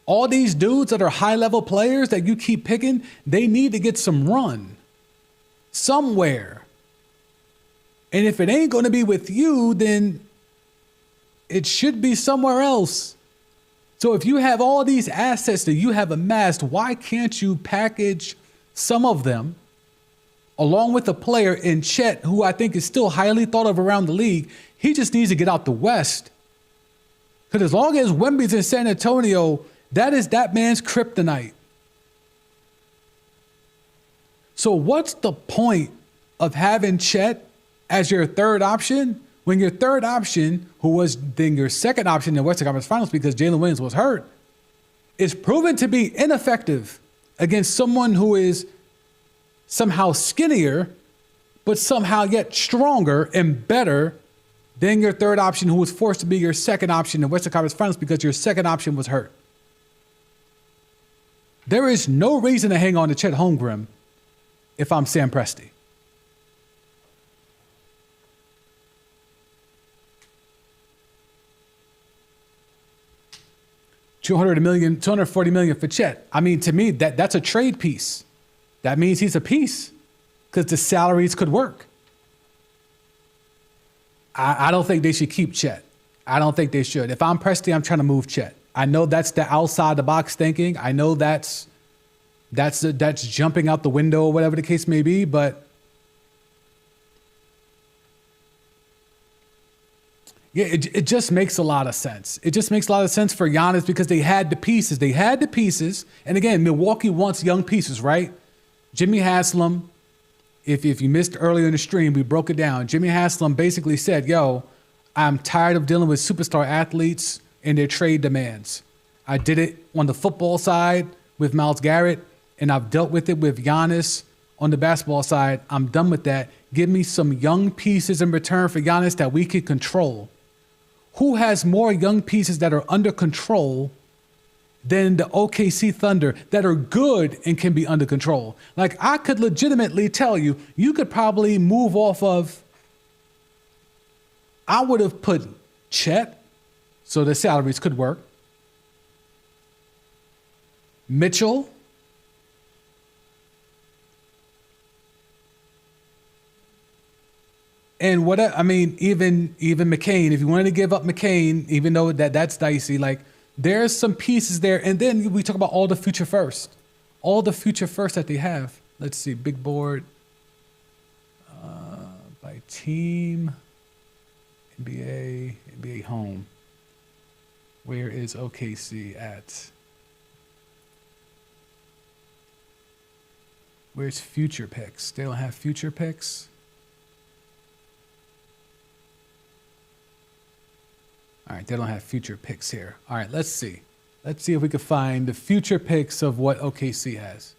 S1: All these dudes that are high-level players that you keep picking, they need to get some run somewhere. And if it ain't going to be with you, then it should be somewhere else. So if you have all these assets that you have amassed, why can't you package some of them along with a player in Chet, who I think is still highly thought of around the league? He just needs to get out the West. Because as long as Wemby's in San Antonio, that is that man's kryptonite. So what's the point of having Chet as your third option when your third option, who was then your second option in the Western Conference Finals because Jalen Williams was hurt, is proven to be ineffective against someone who is somehow skinnier, but somehow yet stronger and better than your third option, who was forced to be your second option in the Western Conference Finals because your second option was hurt? There is no reason to hang on to Chet Holmgren if I'm Sam Presti. $240 million for Chet. I mean, to me, that's a trade piece. That means he's a piece because the salaries could work. I don't think they should keep Chet. I don't think they should. If I'm Presti, I'm trying to move Chet. I know that's the outside the box thinking. I know that's jumping out the window or whatever the case may be, but yeah, it just makes a lot of sense. It just makes a lot of sense for Giannis because they had the pieces. They had the pieces. And again, Milwaukee wants young pieces, right? Jimmy Haslam, if you missed earlier in the stream, we broke it down. Jimmy Haslam basically said, yo, I'm tired of dealing with superstar athletes and their trade demands. I did it on the football side with Myles Garrett, and I've dealt with it with Giannis on the basketball side. I'm done with that. Give me some young pieces in return for Giannis that we can control. Who has more young pieces that are under control than the OKC Thunder that are good and can be under control? Like, I could legitimately tell you, you could probably move off of, I would have put Chet, so the salaries could work. Mitchell. And what I mean, even McCain, if you wanted to give up McCain, even though that's dicey, like, there's some pieces there. And then we talk about all the future first that they have. Let's see, big board by team, NBA home. Where is OKC at? Where's future picks? They don't have future picks. All right, they don't have future picks here. All right, let's see. Let's see if we can find the future picks of what OKC has.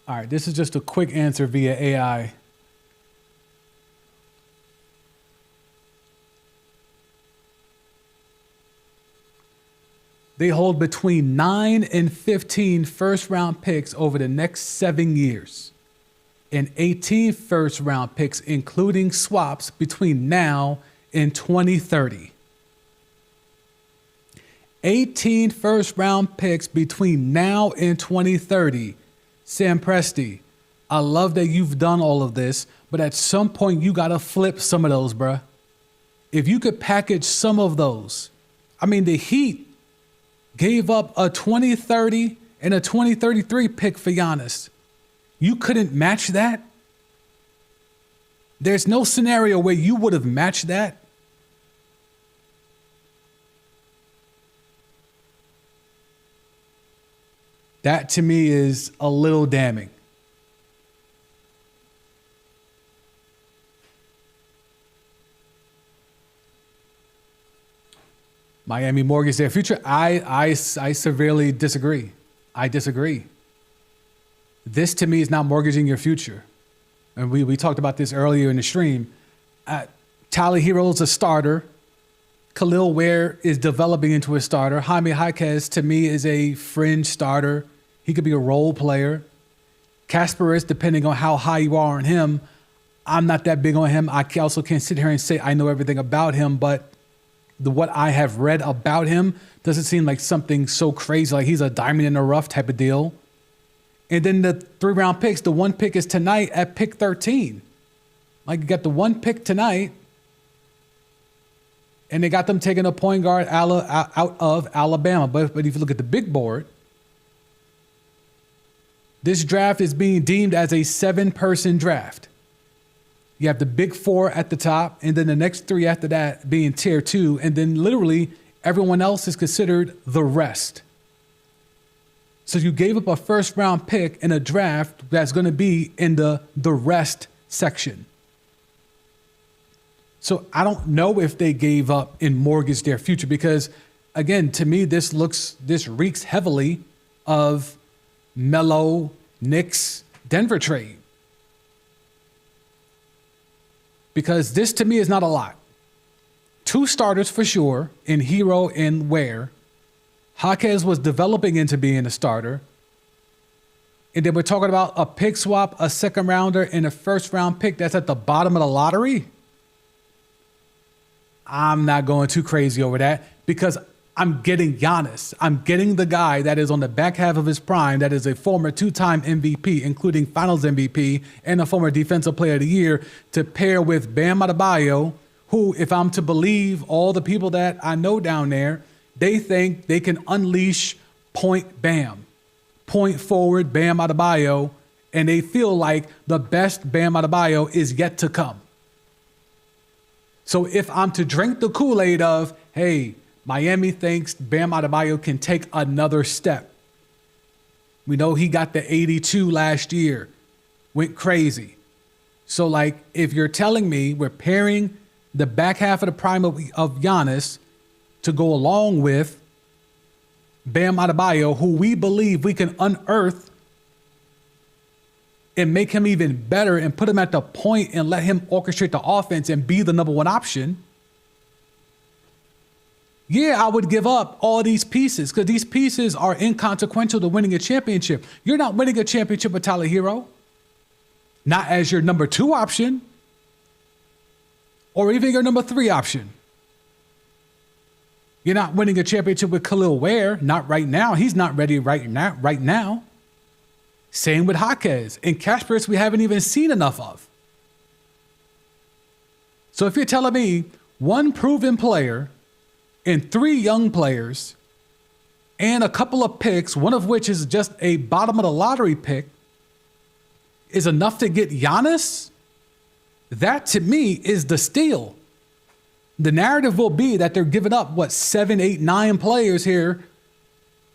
S1: All right, this is just a quick answer via AI. They hold between 9 and 15 first-round picks over the next 7 years, and 18 first-round picks, including swaps, between now and 2030. 18 first-round picks between now and 2030. Sam Presti, I love that you've done all of this, but at some point you got to flip some of those, bruh. If you could package some of those. I mean, the Heat gave up a 2030 and a 2033 pick for Giannis. You couldn't match that? There's no scenario where you would have matched that. That to me is a little damning. Miami mortgage their future. I severely disagree. I disagree. This to me is not mortgaging your future. And we talked about this earlier in the stream. Tyler Herro is a starter. Kel'el Ware is developing into a starter. Jaime Jaquez, to me, is a fringe starter. He could be a role player. Kasparas, depending on how high you are on him, I'm not that big on him. I also can't sit here and say I know everything about him, but what I have read about him doesn't seem like something so crazy, like he's a diamond in the rough type of deal. And then the 3-round picks, the one pick is tonight at pick 13. Like, you got the one pick tonight, and they got them taking a point guard out of Alabama. But if you look at the big board, this draft is being deemed as a 7-person draft. You have the big 4 at the top, and then the next 3 after that being tier 2, and then literally everyone else is considered the rest. So you gave up a first-round pick in a draft that's going to be in the rest section. So I don't know if they gave up and mortgaged their future because, again, to me, this reeks heavily of Melo, Knicks, Denver trade. Because this, to me, is not a lot. 2 starters for sure in Herro and Ware. Jaquez was developing into being a starter. And then we're talking about a pick swap, a second rounder, and a first round pick that's at the bottom of the lottery. I'm not going too crazy over that because I'm getting Giannis. I'm getting the guy that is on the back half of his prime, that is a former 2-time MVP, including Finals MVP, and a former Defensive Player of the Year, to pair with Bam Adebayo, who, if I'm to believe all the people that I know down there, they think they can unleash point Bam, point forward Bam Adebayo, and they feel like the best Bam Adebayo is yet to come. So if I'm to drink the Kool-Aid of, hey, Miami thinks Bam Adebayo can take another step. We know he got the 82 last year. went crazy. So, like, if you're telling me we're pairing the back half of the prime of Giannis to go along with Bam Adebayo, who we believe we can unearth and make him even better and put him at the point and let him orchestrate the offense and be the number one option. Yeah, I would give up all these pieces because these pieces are inconsequential to winning a championship. You're not winning a championship with Tyler Herro, not as your number 2 option or even your number 3 option. You're not winning a championship with Kel'el Ware, not right now. He's not ready right now. Same with Jaquez and Kasparas we haven't even seen enough of. So if you're telling me one proven player and 3 young players and a couple of picks, one of which is just a bottom of the lottery pick, is enough to get Giannis, that to me is the steal. The narrative will be that they're giving up, 7, 8, 9 players here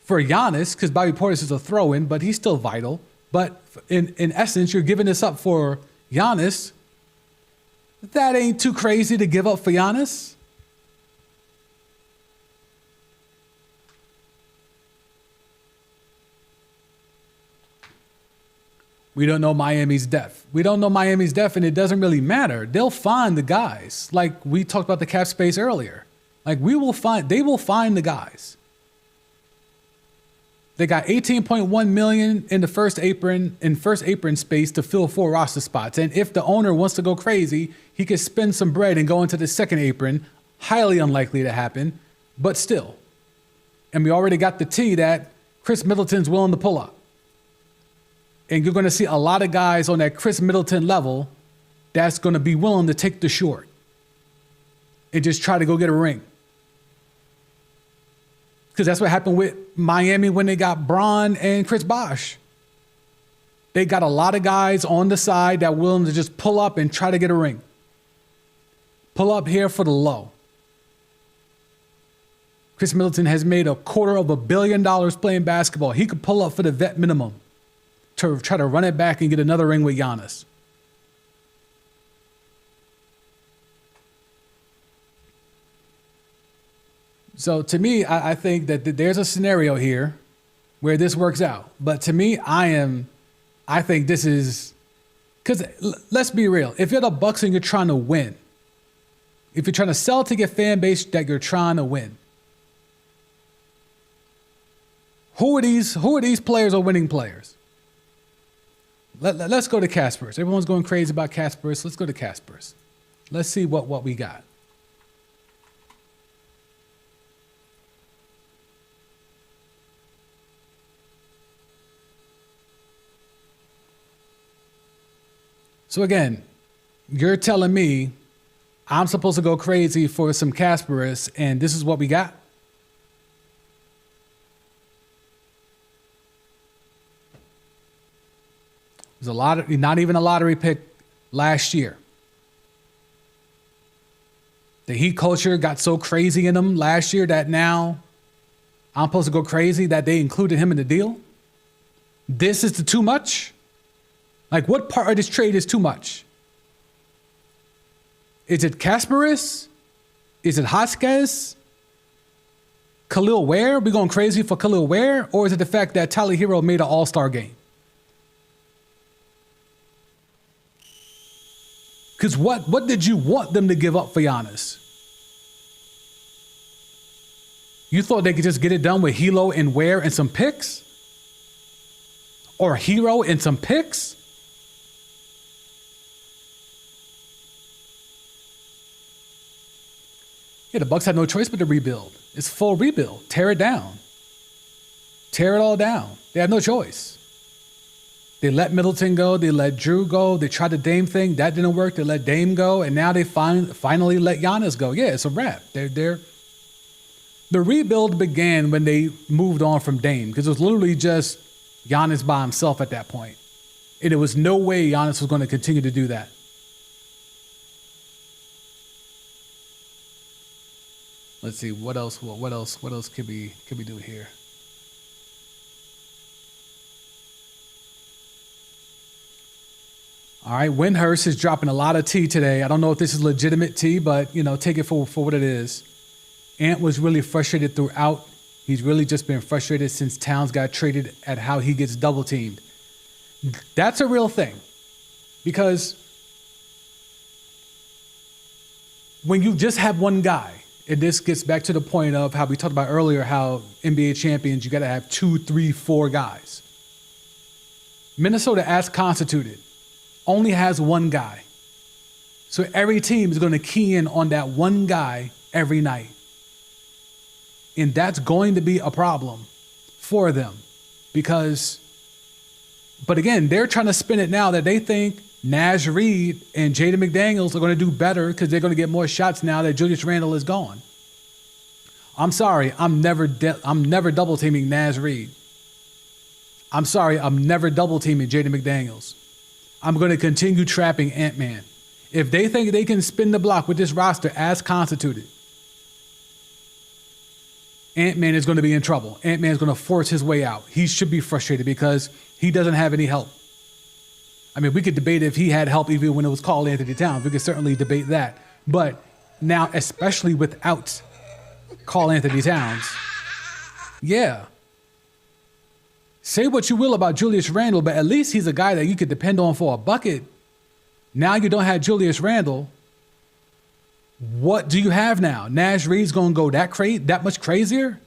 S1: for Giannis, because Bobby Portis is a throw-in, but he's still vital. But in essence, you're giving this up for Giannis. That ain't too crazy to give up for Giannis. We don't know Miami's depth. And it doesn't really matter. They'll find the guys. Like we talked about the cap space earlier. Like they will find the guys. They got $18.1 million in the first apron space to fill 4 roster spots. And if the owner wants to go crazy, he could spend some bread and go into the second apron. Highly unlikely to happen, but still. And we already got the tea that Chris Middleton's willing to pull up. And you're going to see a lot of guys on that Chris Middleton level that's going to be willing to take the short and just try to go get a ring. Because that's what happened with Miami when they got Bron and Chris Bosh. They got a lot of guys on the side that willing to just pull up and try to get a ring. Pull up here for the low. Chris Middleton has made $250 million playing basketball. He could pull up for the vet minimum to try to run it back and get another ring with Giannis. So to me, I think that there's a scenario here where this works out. But to me, I think this is, because let's be real. If you're the Bucks and you're trying to win, if you're trying to sell to your fan base that you're trying to win, who are these players or winning players? Let's go to Kasparas. Everyone's going crazy about Kasparas. Let's go to Kasparas. Let's see what we got. So again, you're telling me I'm supposed to go crazy for some Kasparas, and this is what we got? It was not even a lottery pick last year. The Heat culture got so crazy in them last year that now I'm supposed to go crazy that they included him in the deal. This is the too much? Like, what part of this trade is too much? Is it Kasparas? Is it Jaquez? Kel'el Ware? We going crazy for Kel'el Ware? Or is it the fact that Tyler Herro made an all-star game? Because what did you want them to give up for Giannis? You thought they could just get it done with Herro and Ware and some picks? Or Herro and some picks? Yeah, the Bucks had no choice but to rebuild. It's full rebuild. Tear it down. Tear it all down. They had no choice. They let Middleton go. They let Drew go. They tried the Dame thing. That didn't work. They let Dame go. And now they finally let Giannis go. Yeah, it's a wrap. The rebuild began when they moved on from Dame, because it was literally just Giannis by himself at that point. And there was no way Giannis was going to continue to do that. Let's see, what else could we do here? All right, Windhurst is dropping a lot of tea today. I don't know if this is legitimate tea, but, take it for what it is. Ant was really frustrated throughout. He's really just been frustrated since Towns got traded at how he gets double teamed. That's a real thing. Because when you just have one guy, and this gets back to the point of how we talked about earlier, how NBA champions, you got to have 2, 3, 4 guys. Minnesota, as constituted, only has one guy. So every team is going to key in on that one guy every night. And that's going to be a problem for them because, but again, they're trying to spin it now that they think Naz Reid and Jaden McDaniels are going to do better because they're going to get more shots now that Julius Randle is gone. I'm sorry, I'm never double teaming Naz Reid. I'm sorry, I'm never double teaming Jaden McDaniels. I'm going to continue trapping Ant-Man. If they think they can spin the block with this roster as constituted, Ant-Man is going to be in trouble. Ant-Man is going to force his way out. He should be frustrated because he doesn't have any help. I mean, we could debate if he had help even when it was called Anthony Towns. We could certainly debate that. But now, especially without Karl Anthony Towns, yeah. Say what you will about Julius Randle, but at least he's a guy that you could depend on for a bucket. Now you don't have Julius Randle. What do you have now? Naz Reid's going to go that much crazier?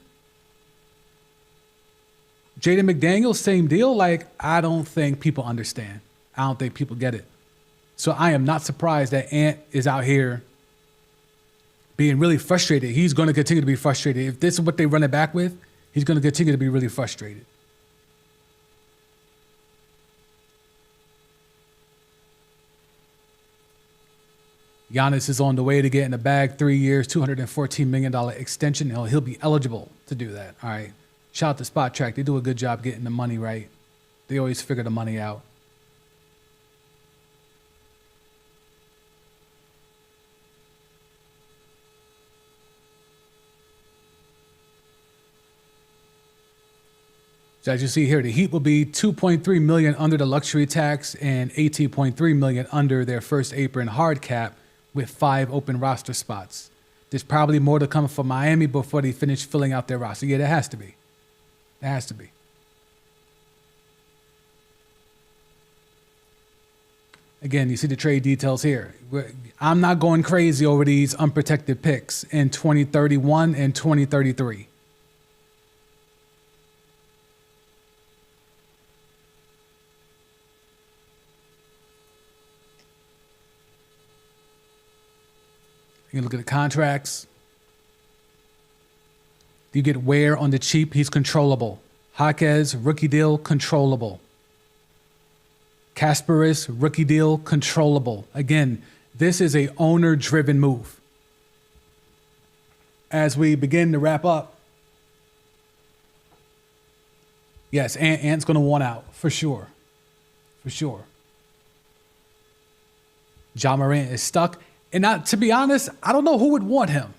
S1: Jaden McDaniels, same deal. Like, I don't think people understand. I don't think people get it. So I am not surprised that Ant is out here being really frustrated. He's going to continue to be frustrated. If this is what they run it back with, he's going to continue to be really frustrated. Giannis is on the way to get in the bag, 3 years, $214 million extension. He'll be eligible to do that. All right. Shout out to Spot Track. They do a good job getting the money right. They always figure the money out. So as you see here, the Heat will be $2.3 million under the luxury tax and $18.3 million under their first apron hard cap, with 5 open roster spots. There's probably more to come for Miami before they finish filling out their roster. Yeah, there has to be. There has to be. Again, you see the trade details here. I'm not going crazy over these unprotected picks in 2031 and 2033. You look at the contracts. You get Ware on the cheap, he's controllable. Jaquez, rookie deal, controllable. Kasparas, rookie deal, controllable. Again, this is a owner-driven move. As we begin to wrap up, yes, Ant's going to want out, for sure. For sure. Ja Morant is stuck. And to be honest, I don't know who would want him.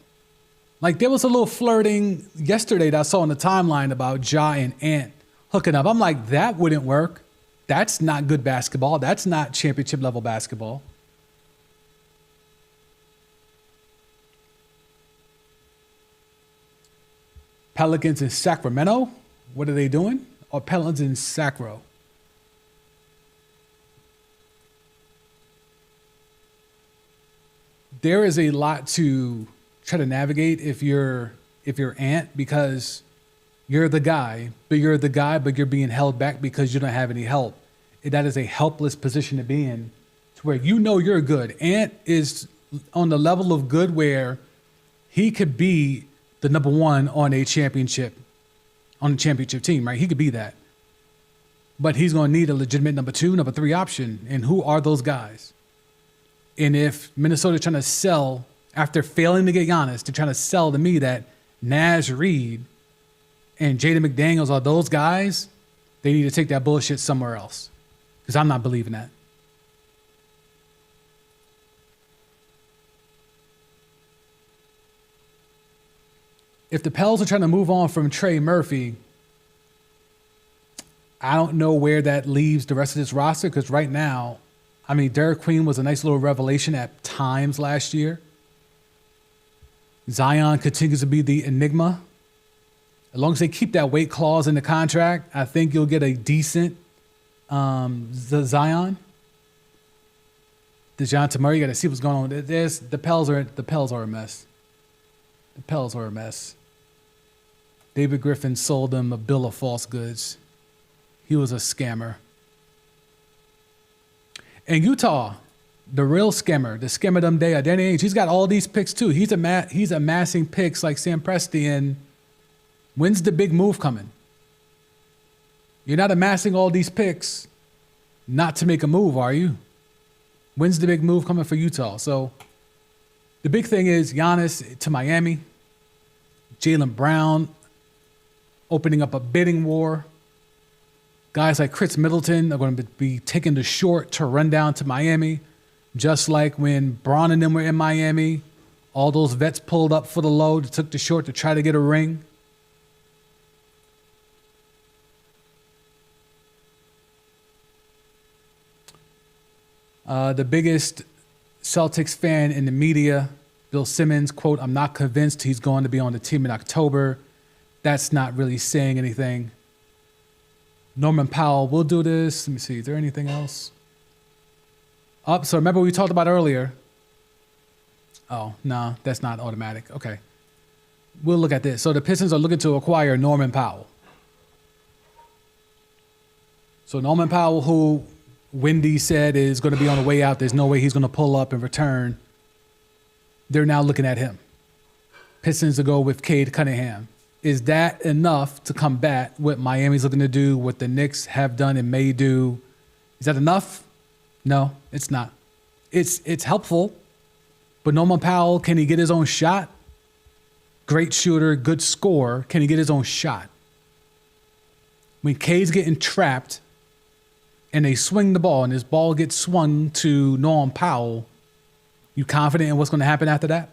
S1: Like, there was a little flirting yesterday that I saw on the timeline about Ja and Ant hooking up. I'm like, that wouldn't work. That's not good basketball. That's not championship level basketball. Pelicans in Sacramento. What are they doing? Or Pelicans in Sacro? There is a lot to try to navigate if you're Ant, because you're the guy, but you're being held back because you don't have any help. That is a helpless position to be in, to where you're good. Ant is on the level of good where he could be the number one on the championship team, right? He could be that. But he's going to need a legitimate number 2, number 3 option. And who are those guys? And if Minnesota's trying to sell, after failing to get Giannis, they're trying to sell to me that Naz Reid and Jaden McDaniels are those guys, they need to take that bullshit somewhere else. Because I'm not believing that. If the Pels are trying to move on from Trey Murphy, I don't know where that leaves the rest of this roster, because right now, I mean, Derek Queen was a nice little revelation at times last year. Zion continues to be the enigma. As long as they keep that weight clause in the contract, I think you'll get a decent Zion. DeJounte Murray, you got to see what's going on. The Pels are a mess. The Pels are a mess. David Griffin sold them a bill of false goods. He was a scammer. And Utah, the real scammer, the scammer them day at Danny Ainge, he's got all these picks too. He's amassing picks like Sam Presti. And when's the big move coming? You're not amassing all these picks not to make a move, are you? When's the big move coming for Utah? So the big thing is Giannis to Miami, Jaylen Brown opening up a bidding war. Guys like Chris Middleton are going to be taking the short to run down to Miami, just like when Braun and them were in Miami. All those vets pulled up for the low, took the short to try to get a ring. The biggest Celtics fan in the media, Bill Simmons, quote, "I'm not convinced he's going to be on the team in October." That's not really saying anything. Norman Powell will do this. Let me see. Is there anything else? So remember we talked about earlier. Oh, no, that's not automatic. Okay. We'll look at this. So the Pistons are looking to acquire Norman Powell. So Norman Powell, who Wendy said is going to be on the way out, there's no way he's going to pull up and return. They're now looking at him. Pistons to go with Cade Cunningham. Is that enough to combat what Miami's looking to do, what the Knicks have done and may do? Is that enough? No, it's not. It's helpful, but Norman Powell, can he get his own shot? Great shooter, good scorer. Can he get his own shot? When Cade's getting trapped and they swing the ball and this ball gets swung to Norman Powell, you confident in what's going to happen after that?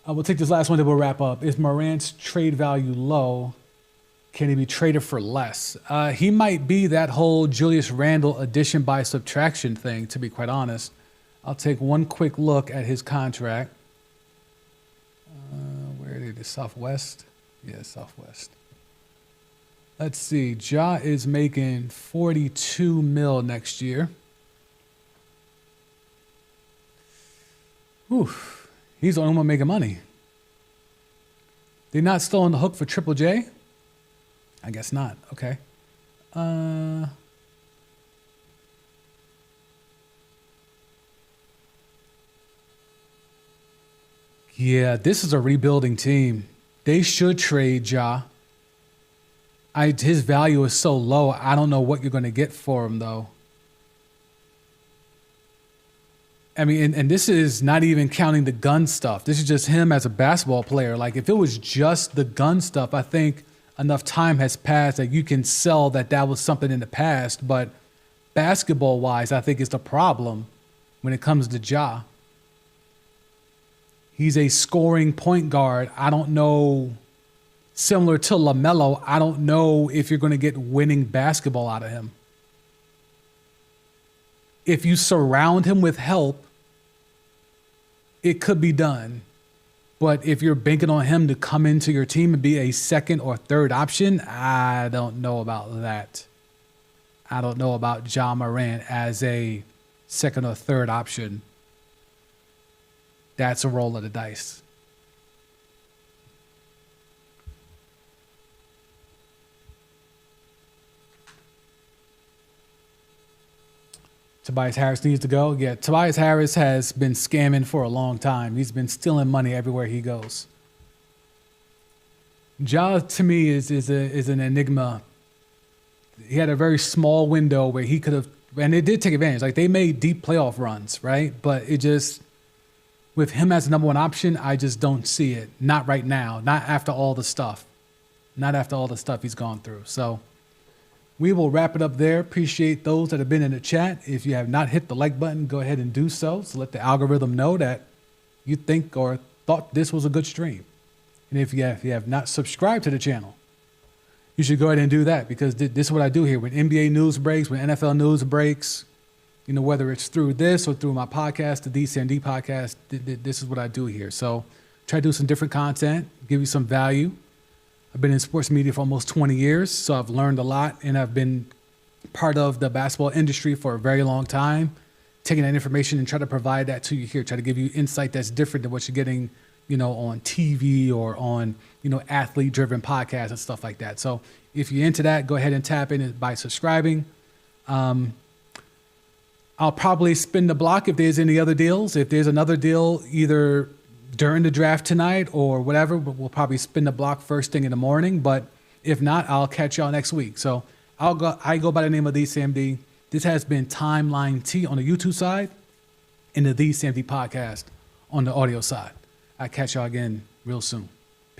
S1: I will take this last one that we'll wrap up. Is Morant's trade value low? Can he be traded for less? He might be that whole Julius Randle addition by subtraction thing, to be quite honest. I'll take one quick look at his contract. Where is it? Southwest? Yeah, Southwest. Let's see. Ja is making $42 million next year. Oof. He's the only one making money. They're not still on the hook for Triple J? I guess not. Okay. Yeah, this is a rebuilding team. They should trade Ja. His value is so low. I don't know what you're going to get for him, though. I mean, and this is not even counting the gun stuff. This is just him as a basketball player. Like, if it was just the gun stuff, I think enough time has passed that you can sell that was something in the past. But basketball-wise, I think is the problem when it comes to Ja. He's a scoring point guard. I don't know, similar to LaMelo, I don't know if you're going to get winning basketball out of him. If you surround him with help, it could be done. But if you're banking on him to come into your team and be a second or third option, I don't know about that. I don't know about Ja Morant as a second or third option. That's a roll of the dice. Tobias Harris needs to go. Yeah, Tobias Harris has been scamming for a long time. He's been stealing money everywhere he goes. Ja, to me, is an enigma. He had a very small window where he could have, and they did take advantage. Like, they made deep playoff runs, right? But it just, with him as the number one option, I just don't see it. Not right now. Not after all the stuff. Not after all the stuff he's gone through. So we will wrap it up there. Appreciate those that have been in the chat. If you have not hit the like button, go ahead and do so. So let the algorithm know that you think or thought this was a good stream. And if you have not subscribed to the channel, you should go ahead and do that, because this is what I do here. When NBA news breaks, when NFL news breaks, whether it's through this or through my podcast, the DCMD podcast, this is what I do here. So try to do some different content, give you some value. I've been in sports media for almost 20 years, so I've learned a lot, and I've been part of the basketball industry for a very long time, taking that information and try to provide that to you here, try to give you insight that's different than what you're getting on TV or on, athlete-driven podcasts and stuff like that. So if you're into that, go ahead and tap in by subscribing. I'll probably spin the block if there's any other deals. If there's another deal either during the draft tonight or whatever, we'll probably spin the block first thing in the morning. But if not, I'll catch y'all next week. So I go by the name of DCMD. This has been Timeline T on the YouTube side and the DCMD podcast on the audio side. I'll catch y'all again real soon.